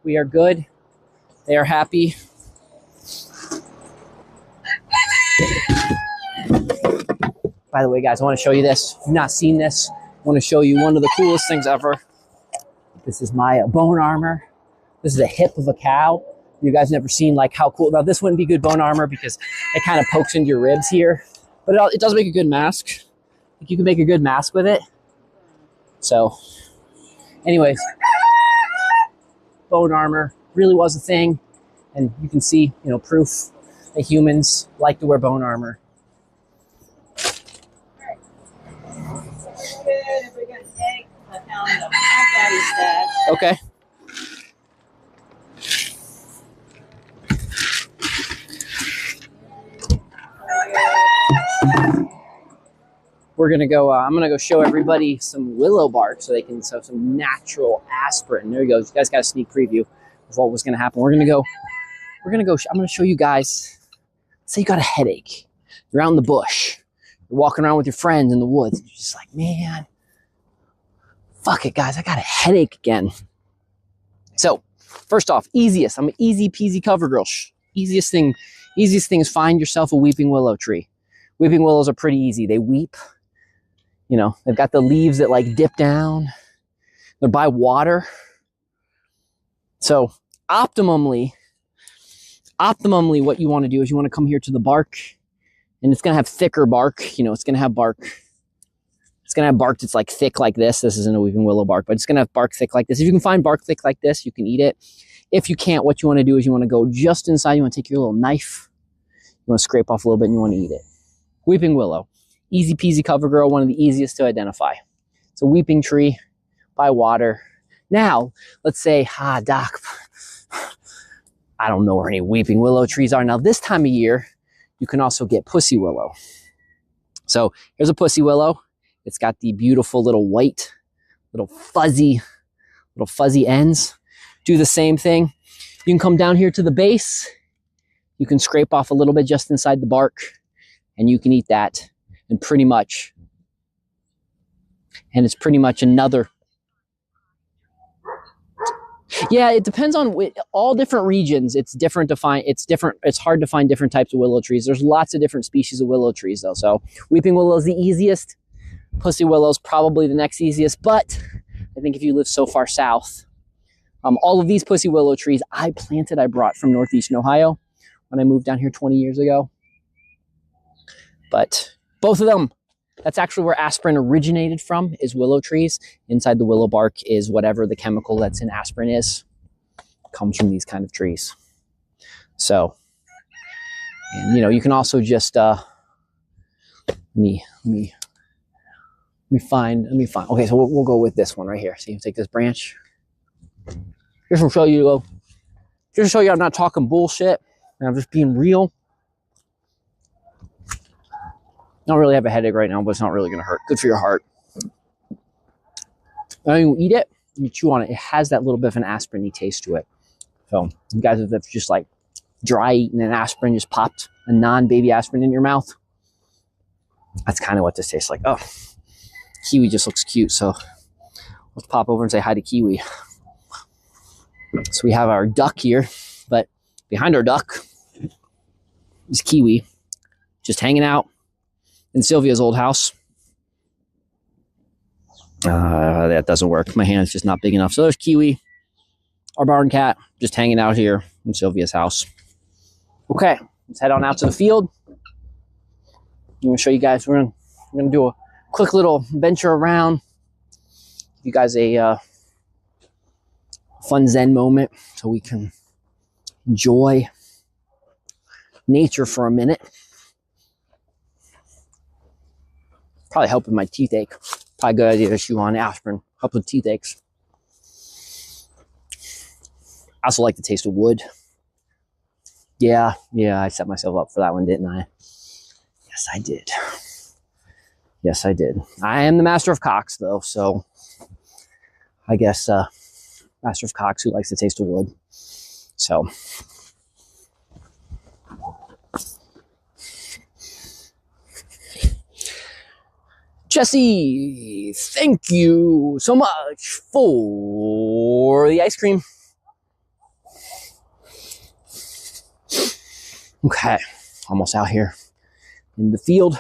We are good. They are happy. By the way, guys, I want to show you this. If you've not seen this, I want to show you one of the coolest things ever. This is my bone armor. This is a hip of a cow. You guys never seen like how cool. Now, this wouldn't be good bone armor because it kind of pokes into your ribs here. But it does make a good mask. I think you can make a good mask with it. So, anyways, bone armor really was a thing. And you can see, proof that humans like to wear bone armor. Okay. We're gonna go. I'm gonna go show everybody some willow bark so they can have some natural aspirin. There you go. You guys got a sneak preview of what was gonna happen. We're gonna go. I'm gonna show you guys. Say you got a headache. You're out in the bush. You're walking around with your friends in the woods. You're just like, man. Fuck it, guys, I got a headache again. So, first off, easiest. I'm an easy peasy cover girl. Easiest thing is find yourself a weeping willow tree. Weeping willows are pretty easy. They weep. They've got the leaves that like dip down. They're by water. So, optimally, what you want to do is you want to come here to the bark, and it's going to have thicker bark. It's going to have bark. It's going to have bark that's like thick like this. This isn't a weeping willow bark, but it's going to have bark thick like this. If you can find bark thick like this, you can eat it. If you can't, what you want to do is you want to go just inside. You want to take your little knife. You want to scrape off a little bit and you want to eat it. Weeping willow. Easy peasy cover girl. One of the easiest to identify. It's a weeping tree by water. Now, let's say, doc, I don't know where any weeping willow trees are. Now, this time of year, you can also get pussy willow. So here's a pussy willow. It's got the beautiful little white, little fuzzy ends. Do the same thing. You can come down here to the base. You can scrape off a little bit just inside the bark, and you can eat that. And it's pretty much another. Yeah, it depends on all different regions. It's different to find. It's different. It's hard to find different types of willow trees. There's lots of different species of willow trees, though. So weeping willow is the easiest. Pussy willow is probably the next easiest, but I think if you live so far south, all of these pussy willow trees I brought from northeastern Ohio when I moved down here 20 years ago. But both of them, that's actually where aspirin originated from, is willow trees. Inside the willow bark is whatever the chemical that's in aspirin is. It comes from these kind of trees. So, and you can also just, let me find. Okay, so we'll go with this one right here. So you take this branch. Just to show you I'm not talking bullshit. And I'm just being real. I don't really have a headache right now, but it's not really going to hurt. Good for your heart. And you eat it, you chew on it. It has that little bit of an aspirin-y taste to it. So you guys have just like dry eating an aspirin, just popped a non-baby aspirin in your mouth. That's kind of what this tastes like. Oh, kiwi just looks cute, so Let's pop over and say hi to Kiwi. So we have our duck here, but behind our duck is Kiwi, just hanging out in Sylvia's old house. That doesn't work. My hand's just not big enough. So there's Kiwi, our barn cat, just hanging out here in Sylvia's house. Okay, let's head on out to the field. I'm going to show you guys. We're going to do a quick little venture around. Give you guys a fun Zen moment so we can enjoy nature for a minute. Probably help with my toothache. Probably a good idea to chew on aspirin. Help with toothaches. I also like the taste of wood. Yeah, I set myself up for that one, didn't I? Yes, I did. Yes, I did. I am the master of cocks, though, so I guess master of cocks who likes the taste of wood. So Jesse, thank you so much for the ice cream. Okay, almost out here in the field.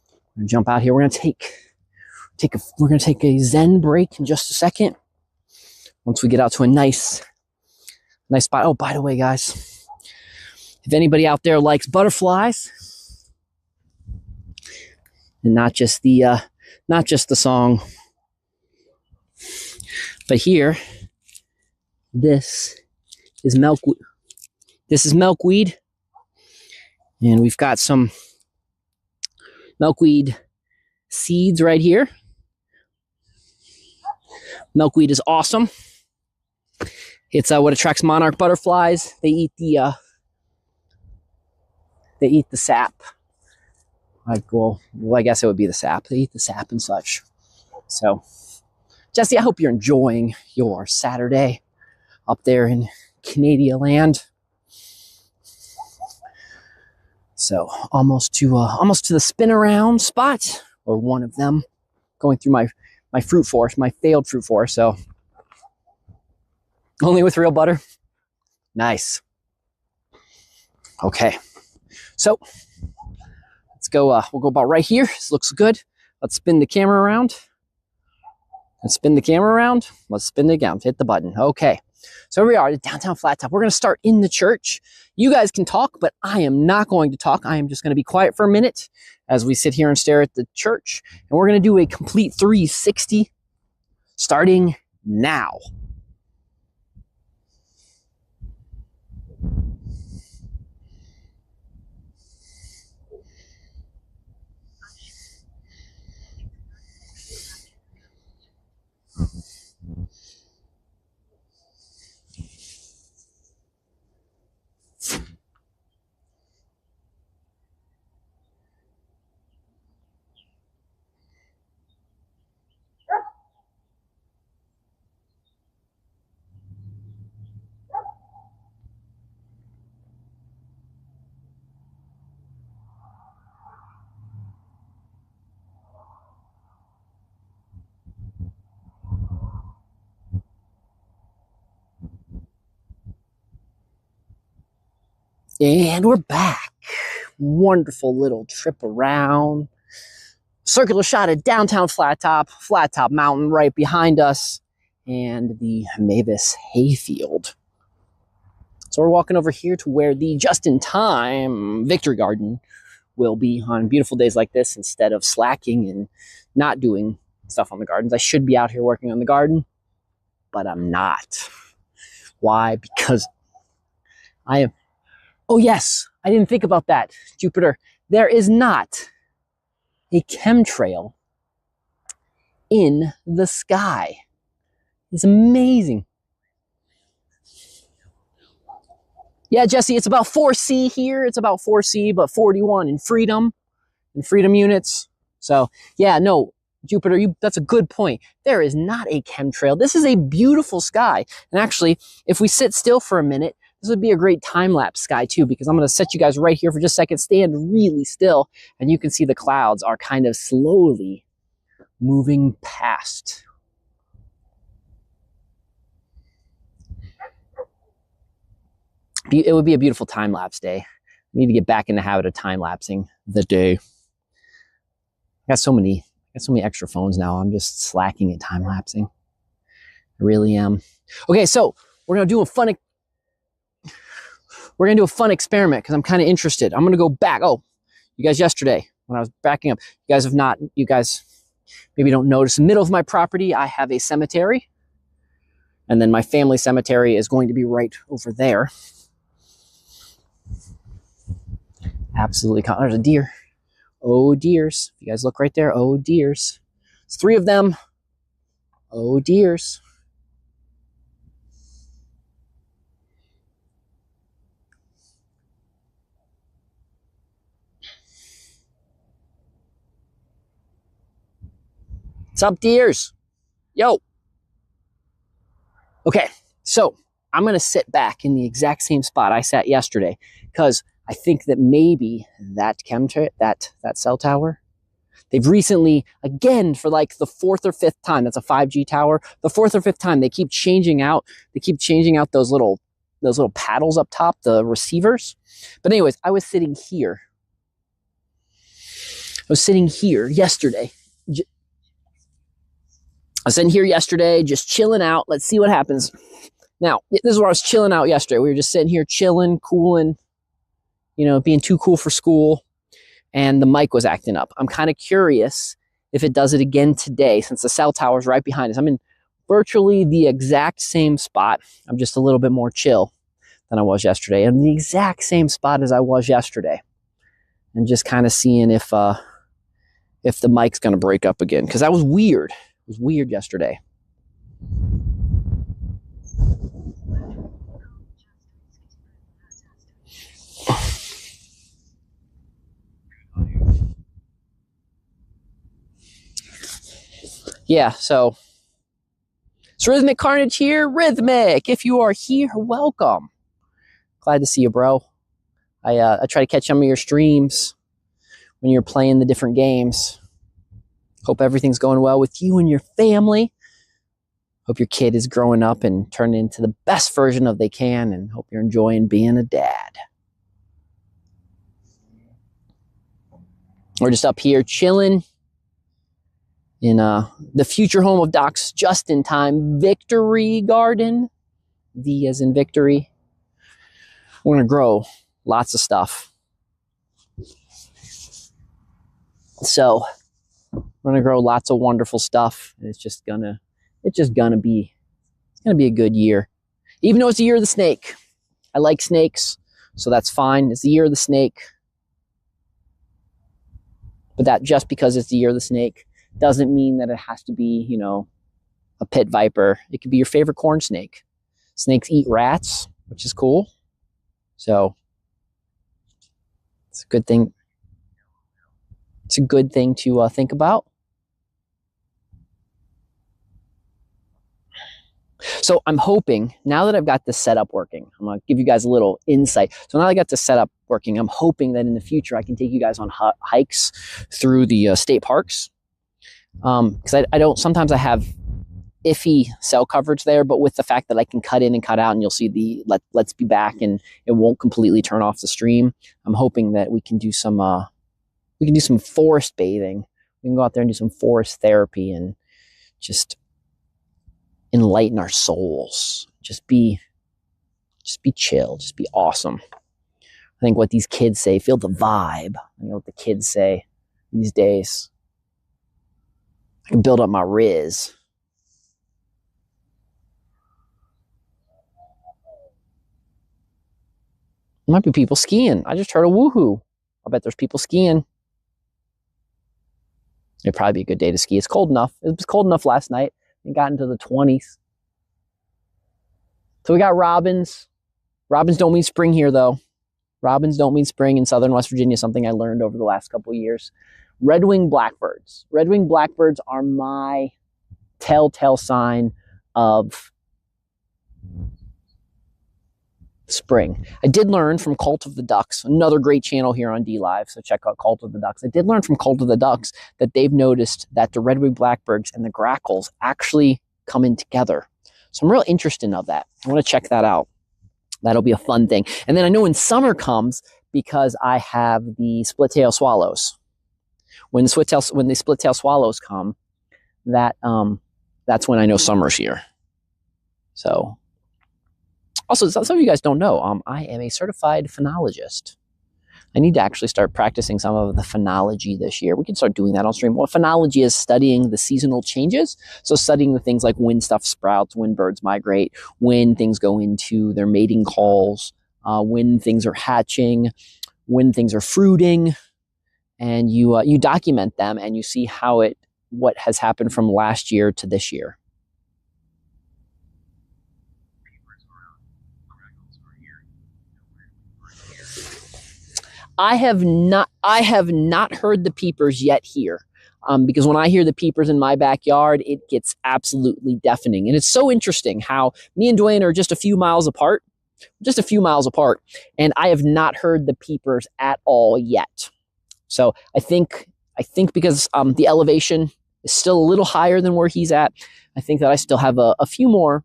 I'm gonna jump out here. We're gonna take a Zen break in just a second. Once we get out to a nice spot. Oh, by the way, guys, if anybody out there likes butterflies, and not just the song, but here, this is milkweed. This is milkweed, and we've got some milkweed seeds right here. Milkweed is awesome. It's what attracts monarch butterflies. They eat the sap. Well, I guess it would be the sap. They eat the sap and such. So, Jesse, I hope you're enjoying your Saturday up there in Canada land. So, almost to the spin around spot, or one of them, going through my fruit forest, my failed fruit forest. So, only with real butter. Nice. Okay. So, let's go, we'll go about right here. This looks good. Let's spin the camera around. Let's spin the camera around. Let's spin it again. Hit the button. Okay. So here we are, the downtown flat top. We're going to start in the church. You guys can talk, but I am not going to talk. I am just going to be quiet for a minute as we sit here and stare at the church. And we're going to do a complete 360 starting now. And we're back. Wonderful little trip around. Circular shot at downtown Flat Top Mountain right behind us, and the Mavis hayfield. So we're walking over here to where the just-in-time Victory Garden will be on beautiful days like this. Instead of slacking and not doing stuff on the gardens, I should be out here working on the garden, but I'm not. Why? Because I am... Oh yes, I didn't think about that, Jupiter. There is not a chemtrail in the sky. It's amazing. Yeah, Jesse, it's about 4C here. It's about 4C, but 41 in freedom units. So yeah, no, Jupiter, that's a good point. There is not a chemtrail. This is a beautiful sky. And actually, if we sit still for a minute, this would be a great time-lapse sky too, because I'm going to set you guys right here for just a second. Stand really still, and you can see the clouds are kind of slowly moving past it would be a beautiful time-lapse day. I need to get back in the habit of time-lapsing the day. I got so many extra phones now. I'm just slacking at time-lapsing. I really am. Okay, so we're gonna do a fun experiment because I'm kind of interested. I'm gonna go back. Oh, you guys, yesterday when I was backing up, you guys maybe don't notice, in the middle of my property, I have a cemetery. And then my family cemetery is going to be right over there. Absolutely. There's a deer. Oh, deers. If you guys look right there. Oh, deers. It's 3 of them. Oh, deers. What's up, deers? Yo. Okay, so I'm going to sit back in the exact same spot I sat yesterday because I think that maybe that cell tower, they've recently, again, for like the 4th or 5th time, that's a 5G tower, the 4th or 5th time, they keep changing out those little paddles up top, the receivers. But anyways, I was sitting here yesterday. I was sitting here yesterday, just chilling out. Let's see what happens. Now, this is where I was chilling out yesterday. We were just sitting here chilling, cooling, being too cool for school. And the mic was acting up. I'm kind of curious if it does it again today, since the cell tower is right behind us. I'm in virtually the exact same spot. I'm just a little bit more chill than I was yesterday. I'm in the exact same spot as I was yesterday. And just kind of seeing if the mic's going to break up again. Because that was weird. It was weird yesterday. Yeah, so it's Rhythmic Carnage here. Rhythmic, if you are here, welcome. Glad to see you, bro. I try to catch some of your streams when you're playing the different games. Hope everything's going well with you and your family. Hope your kid is growing up and turning into the best version of they can, and hope you're enjoying being a dad. We're just up here chilling in the future home of Doc's Just in Time Victory Garden. V as in victory. We're gonna grow lots of stuff. So we're gonna grow lots of wonderful stuff, and it's gonna be a good year. Even though it's the year of the snake. I like snakes, so that's fine. It's the year of the snake. But that just because it's the year of the snake doesn't mean that it has to be, a pit viper. It could be your favorite corn snake. Snakes eat rats, which is cool. So it's a good thing. It's a good thing to think about. So I'm hoping, now that I've got this setup working, I'm going to give you guys a little insight. So now that I got this setup working, I'm hoping that in the future I can take you guys on hikes through the state parks. Because sometimes I have iffy cell coverage there, but with the fact that I can cut in and cut out and you'll see the let's be back and it won't completely turn off the stream, I'm hoping that we can do some forest bathing. We can go out there and do some forest therapy and just enlighten our souls. Just be chill, just be awesome. I think what these kids say, feel the vibe. I know what the kids say these days. I can build up my riz. There might be people skiing. I just heard a woohoo. I bet there's people skiing. It'd probably be a good day to ski. It's cold enough. It was cold enough last night. It got into the 20s. So we got robins. Robins don't mean spring here, though. Robins don't mean spring in southern West Virginia, something I learned over the last couple of years. Red-winged blackbirds. Red-winged blackbirds are my telltale sign of spring. I did learn from Cult of the Ducks, another great channel here on DLive, so check out Cult of the Ducks. I did learn from Cult of the Ducks that they've noticed that the red-winged blackbirds and the grackles actually come in together. So I'm real interested in that. I want to check that out. That'll be a fun thing. And then I know when summer comes, because I have the split-tail swallows. When the split-tail swallows come, that's when I know summer's here. So, also, some of you guys don't know, I am a certified phenologist. I need to actually start practicing some of the phenology this year. We can start doing that on stream. What phenology is studying the seasonal changes. So studying the things like when stuff sprouts, when birds migrate, when things go into their mating calls, when things are hatching, when things are fruiting, and you document them and you see what has happened from last year to this year. I have not heard the peepers yet here, because when I hear the peepers in my backyard, it gets absolutely deafening. And it's so interesting how me and Dwayne are just a few miles apart, and I have not heard the peepers at all yet. So I think because the elevation is still a little higher than where he's at, I think that I still have a few more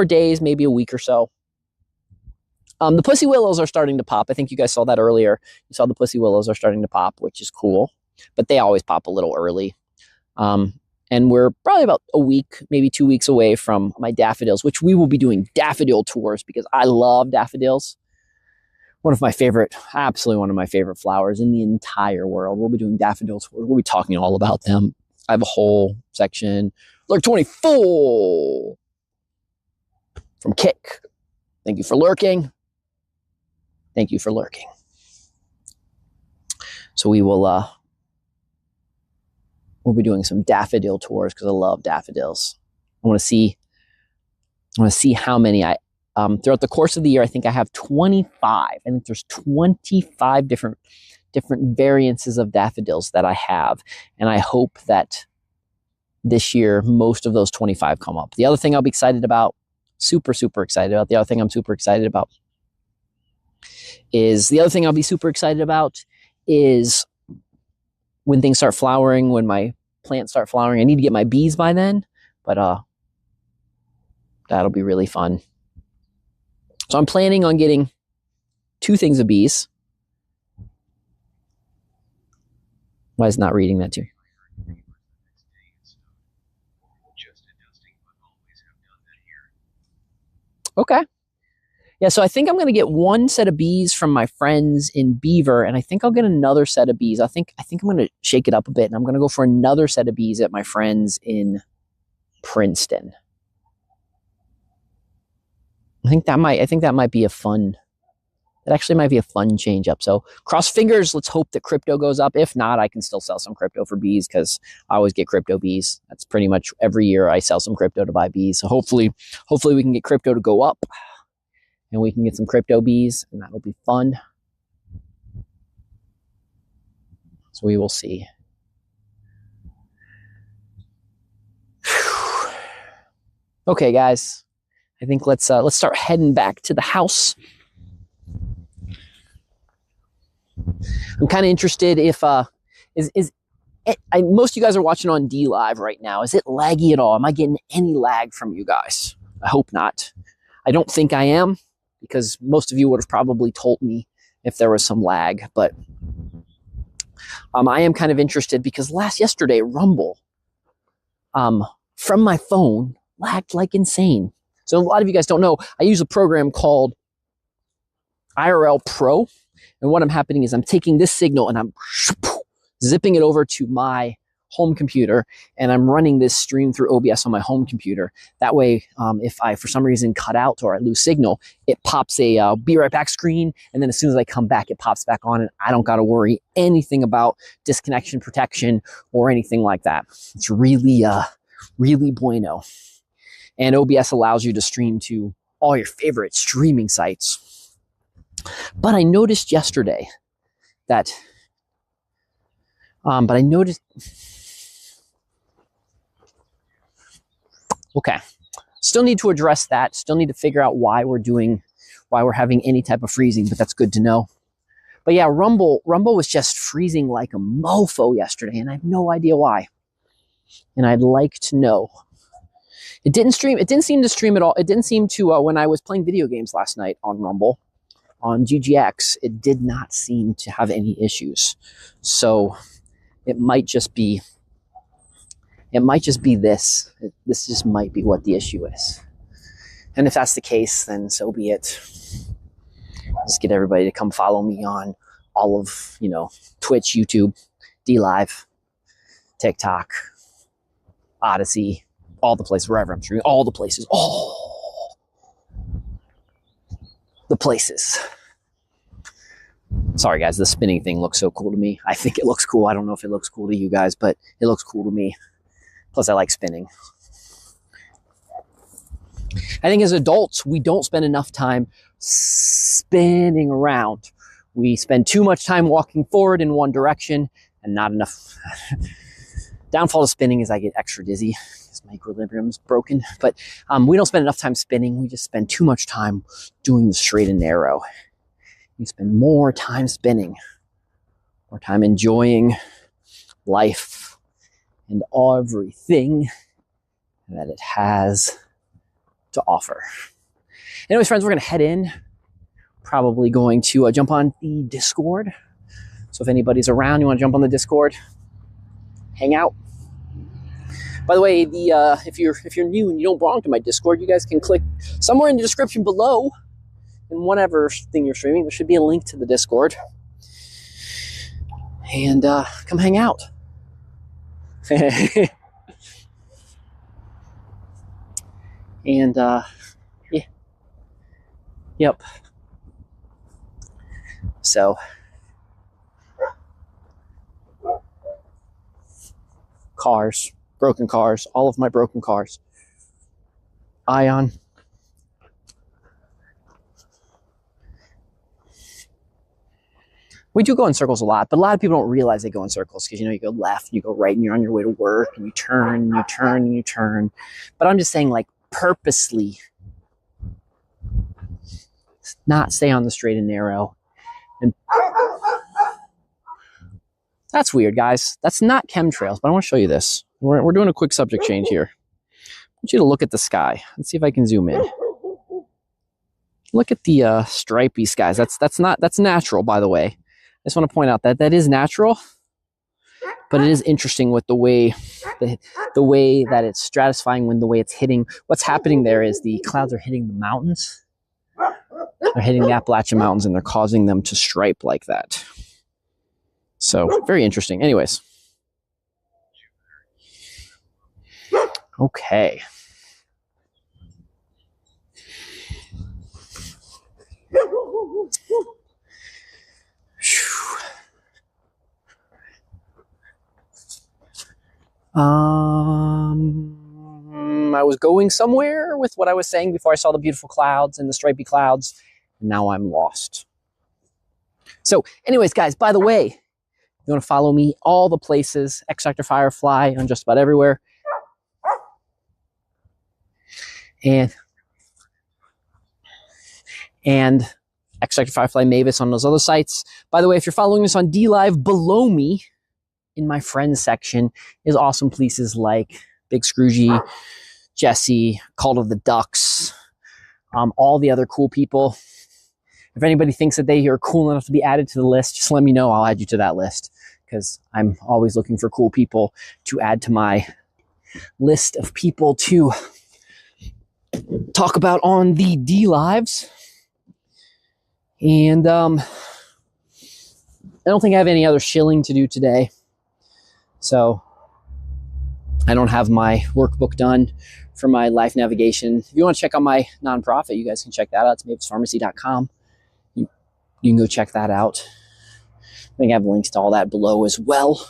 days, maybe a week or so. The pussy willows are starting to pop. I think you guys saw that earlier. You saw the pussy willows are starting to pop, which is cool. But they always pop a little early. And we're probably about a week, maybe 2 weeks away from my daffodils, which we will be doing daffodil tours because I love daffodils. Absolutely one of my favorite flowers in the entire world. We'll be doing daffodil tours. We'll be talking all about them. I have a whole section. Lurk 24 from Kick. Thank you for lurking. Thank you for lurking. So we'll be doing some daffodil tours because I love daffodils. I want to see how many throughout the course of the year. I think I have 25. I think there's 25 different variances of daffodils that I have, and I hope that this year most of those 25 come up. The other thing I'll be excited about, super excited about. The other thing I'm super excited about is when things start flowering, when my plants start flowering. I need to get my bees by then, but that'll be really fun. So I'm planning on getting 2 things of bees. Why is it not reading that too? Okay. Yeah, so I think I'm going to get 1 set of bees from my friends in Beaver, and I think I'll get another set of bees. I think I'm going to shake it up a bit, and I'm going to go for another set of bees at my friends in Princeton. I think that might be a fun. That actually might be a fun change up. So cross fingers. Let's hope that crypto goes up. If not, I can still sell some crypto for bees because I always get crypto bees. That's pretty much every year I sell some crypto to buy bees. So hopefully we can get crypto to go up. And we can get some crypto bees, and that'll be fun. So we will see. Whew. Okay, guys. I think let's start heading back to the house. I'm kind of interested if most of you guys are watching on D Live right now. Is it laggy at all? Am I getting any lag from you guys? I hope not. I don't think I am, because most of you would have probably told me if there was some lag. But I am kind of interested because yesterday, Rumble from my phone lagged like insane. So a lot of you guys don't know, I use a program called IRL Pro. And what I'm happening is I'm taking this signal and I'm zipping it over to my home computer, and I'm running this stream through OBS on my home computer. That way, if I, for some reason, cut out or I lose signal, it pops a be right back screen, and then as soon as I come back, it pops back on, and I don't got to worry anything about disconnection protection or anything like that. It's really bueno. And OBS allows you to stream to all your favorite streaming sites. But I noticed yesterday that, okay, still need to address that. Still need to figure out why we're having any type of freezing, but that's good to know. But yeah, Rumble was just freezing like a mofo yesterday, and I have no idea why. And I'd like to know It didn't stream. It didn't seem to stream at all. It didn't seem to, when I was playing video games last night on Rumble, on GGX, it did not seem to have any issues. So it might just be this. This just might be what the issue is. And if that's the case, then so be it. Just get everybody to come follow me on all of, Twitch, YouTube, DLive, TikTok, Odyssey, all the places, wherever I'm streaming, all the places, all the places. Sorry, guys, the spinning thing looks so cool to me. I think it looks cool. I don't know if it looks cool to you guys, but it looks cool to me. Plus, I like spinning. I think as adults, we don't spend enough time spinning around. We spend too much time walking forward in one direction and not enough. Downfall of spinning is I get extra dizzy because my equilibrium's broken. But we don't spend enough time spinning. We just spend too much time doing the straight and narrow. You spend more time spinning, more time enjoying life and everything that it has to offer. Anyways, friends, we're going to head in. Probably going to jump on the Discord. So if anybody's around, you want to jump on the Discord, hang out. By the way, if you're new and you don't belong to my Discord, you guys can click somewhere in the description below. In whatever thing you're streaming, there should be a link to the Discord. And come hang out. And yeah. Yep. So cars, broken cars, all of my broken cars. Ion. We do go in circles a lot, but a lot of people don't realize they go in circles because, you go left, you go right, and you're on your way to work, and you turn, and you turn, and you turn. But I'm just saying, like, purposely not stay on the straight and narrow. And that's weird, guys. That's not chemtrails, but I want to show you this. We're doing a quick subject change here. I want you to look at the sky. Let's see if I can zoom in. Look at the stripy skies. That's natural, by the way. I just want to point out that that is natural, but it is interesting with the way that it's stratifying when the way it's hitting. What's happening there is the clouds are hitting the mountains. They're hitting the Appalachian Mountains, and they're causing them to stripe like that. So, very interesting. Anyways. Okay. I was going somewhere with what I was saying before I saw the beautiful clouds and the stripy clouds, and now I'm lost. So anyways, guys, by the way, you want to follow me all the places, X-Factor Firefly on just about everywhere. And X-Factor Firefly Mavis on those other sites. By the way, if you're following us on DLive, below me in my friends section is awesome places like Big Scroogey, Jesse, Cult of the Ducks, all the other cool people. If anybody thinks that they are cool enough to be added to the list, just let me know. I'll add you to that list because I'm always looking for cool people to add to my list of people to talk about on the DLives. And I don't think I have any other shilling to do today. So I don't have my workbook done for my life navigation. If you want to check out my nonprofit, you guys can check that out. It's mavispharmacy.com. You can go check that out. I think I have links to all that below as well.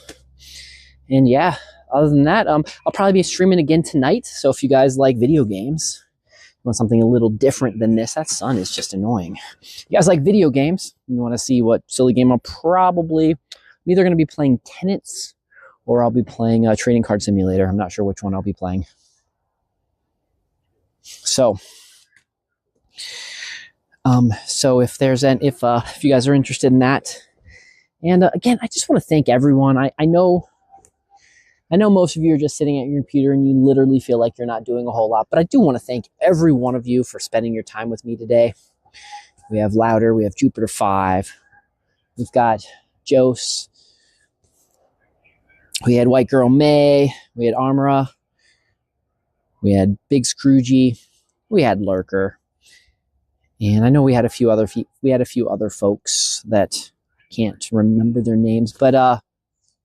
And yeah, other than that, I'll probably be streaming again tonight. So if you guys like video games, you want something a little different than this, that sun is just annoying. If you guys like video games, you want to see what silly game I'm either going to be playing Tenants or I'll be playing a trading card simulator. I'm not sure which one I'll be playing. So if you guys are interested in that, and again, I just want to thank everyone. I know I know most of you are just sitting at your computer and you literally feel like you're not doing a whole lot, but I do want to thank every one of you for spending your time with me today. We have Louder, we have Jupiter 5, we've got Jose, we had White Girl May, we had Armora, we had Big Scroogey, we had Lurker, and I know we had a few other folks that I can't remember their names, but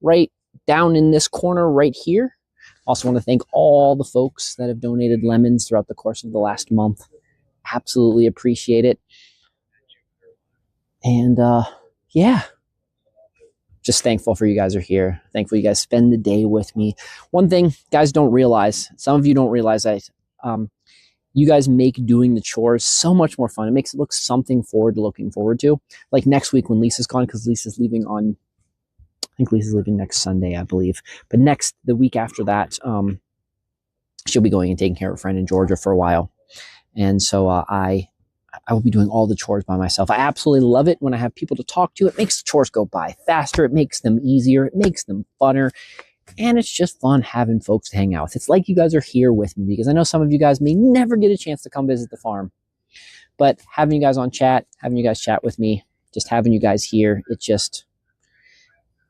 right down in this corner right here, also want to thank all the folks that have donated lemons throughout the course of the last month. Absolutely appreciate it. And yeah, just thankful for you guys are here. Thankful you guys spend the day with me. One thing guys don't realize, some of you don't realize that you guys make doing the chores so much more fun. It makes it look something looking forward to. Like next week when Lisa's gone, because Lisa's leaving on, I think Lisa's leaving next Sunday, I believe. But the week after that, she'll be going and taking care of a friend in Georgia for a while. And so I will be doing all the chores by myself. I absolutely love it when I have people to talk to. It makes the chores go by faster. It makes them easier. It makes them funner. And it's just fun having folks to hang out with. It's like you guys are here with me, because I know some of you guys may never get a chance to come visit the farm. But having you guys on chat, having you guys chat with me, just having you guys here,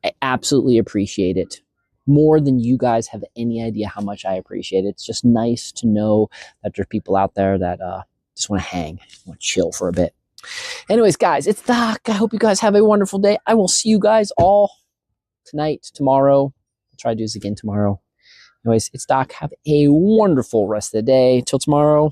I absolutely appreciate it. More than you guys have any idea how much I appreciate it. It's just nice to know that there's people out there that just want to hang, want to chill for a bit. Anyways, guys, it's Doc. I hope you guys have a wonderful day. I will see you guys all tonight, tomorrow. I'll try to do this again tomorrow. Anyways, it's Doc. Have a wonderful rest of the day. Till tomorrow.